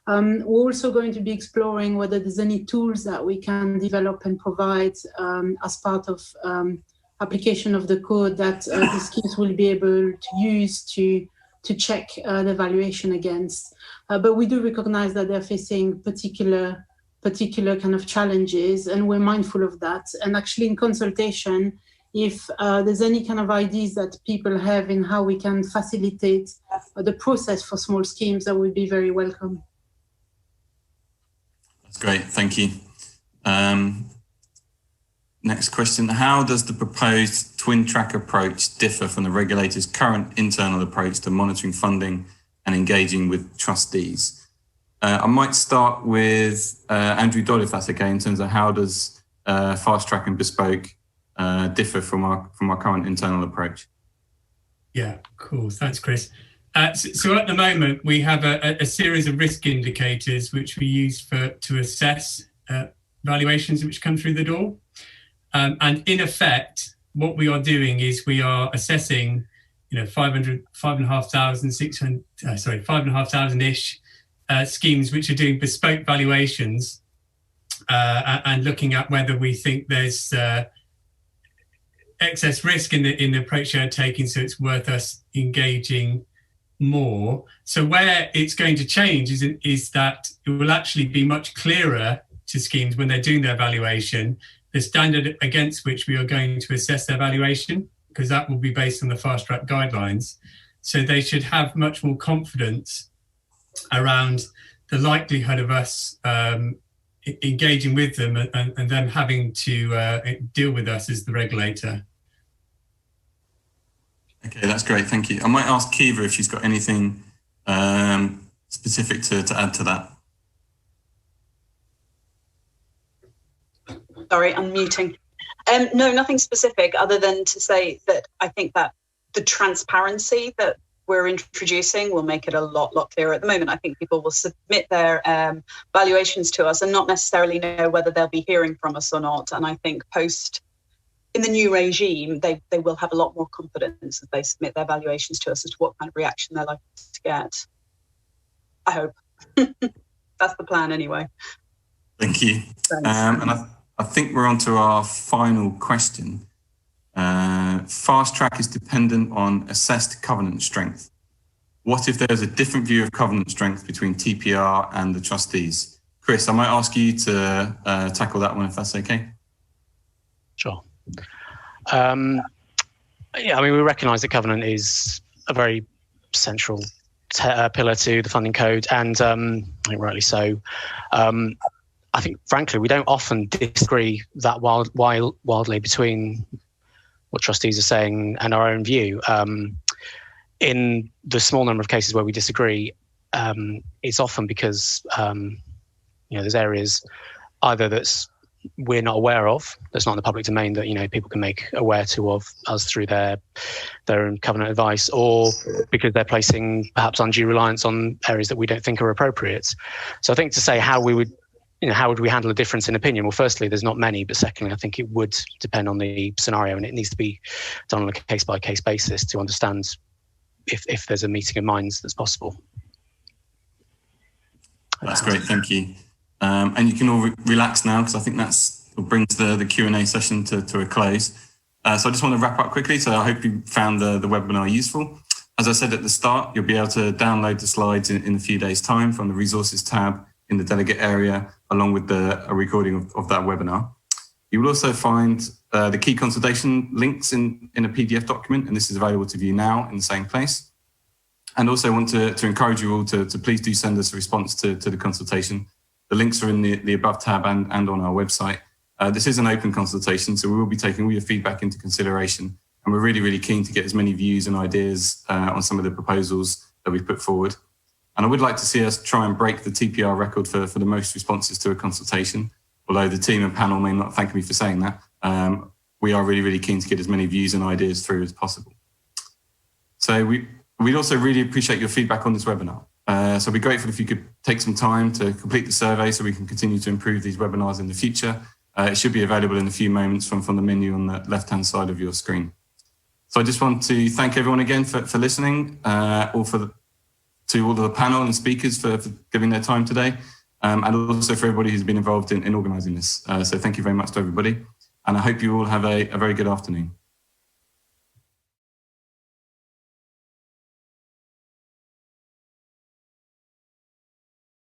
We're also going to be exploring whether there's any tools that we can develop and provide as part of application of the code that the schemes will be able to use to check the valuation against. But we do recognize that they're facing particular kind of challenges, and we're mindful of that. And actually in consultation, if there's any kind of ideas that people have in how we can facilitate the process for small schemes, that would be very welcome. That's great, thank you. Next question, how does the proposed twin track approach differ from the regulator's current internal approach to monitoring funding and engaging with trustees? I might start with Andrew Dodd, if that's okay, in terms of how does Fast Track and Bespoke differ from our current internal approach. Yeah, cool. Thanks, Chris. So at the moment, we have a series of risk indicators which we use to assess valuations which come through the door. And in effect, what we are doing is we are assessing, 5,500-ish schemes which are doing bespoke valuations and looking at whether we think there's excess risk in the approach they're taking, so it's worth us engaging more. So where it's going to change is that it will actually be much clearer to schemes when they're doing their valuation, the standard against which we are going to assess their valuation, because that will be based on the Fast Track guidelines. So they should have much more confidence around the likelihood of us engaging with them and them having to deal with us as the regulator. Okay, that's great, thank you. I might ask Kiva if she's got anything specific to add to that. Sorry, unmuting. No, nothing specific other than to say that I think that the transparency that we're introducing will make it a lot clearer. At the moment, I think people will submit their valuations to us and not necessarily know whether they'll be hearing from us or not. And I think in the new regime, they will have a lot more confidence as they submit their valuations to us as to what kind of reaction they're likely to get. I hope. That's the plan anyway. Thank you. And I think we're on to our final question. Fast Track is dependent on assessed covenant strength. What if there's a different view of covenant strength between TPR and the trustees? Chris, I might ask you to tackle that one if that's okay. Sure. We recognise that covenant is a very central pillar to the funding code, and I think rightly so. I think, frankly, we don't often disagree that wildly between what trustees are saying and our own view. In the small number of cases where we disagree, it's often because there's areas either that's we're not aware of, that's not in the public domain, that people can make aware of us through their own covenant advice, or because they're placing perhaps undue reliance on areas that we don't think are appropriate. So I think to say how would we handle a difference in opinion? Well, firstly, there's not many, but secondly, I think it would depend on the scenario, and it needs to be done on a case-by-case basis to understand if there's a meeting of minds that's possible. That's great, thank you. And you can all relax now, because I think that's what brings the Q&A session to a close. So I just want to wrap up quickly. So I hope you found the webinar useful. As I said at the start, you'll be able to download the slides in a few days' time from the resources tab in the delegate area, along with a recording of that webinar. You will also find the key consultation links in a PDF document, and this is available to view now in the same place. And also want to encourage you all to please do send us a response to the consultation. The links are in the above tab and on our website. This is an open consultation, so we will be taking all your feedback into consideration. And we're really, really keen to get as many views and ideas on some of the proposals that we've put forward. And I would like to see us try and break the TPR record for the most responses to a consultation. Although the team and panel may not thank me for saying that, we are really, really keen to get as many views and ideas through as possible. So we'd also really appreciate your feedback on this webinar. So I'd be grateful if you could take some time to complete the survey so we can continue to improve these webinars in the future. It should be available in a few moments from the menu on the left-hand side of your screen. So I just want to thank everyone again for listening, to all of the panel and speakers for giving their time today, and also for everybody who's been involved in organising this. So thank you very much to everybody, and I hope you all have a very good afternoon.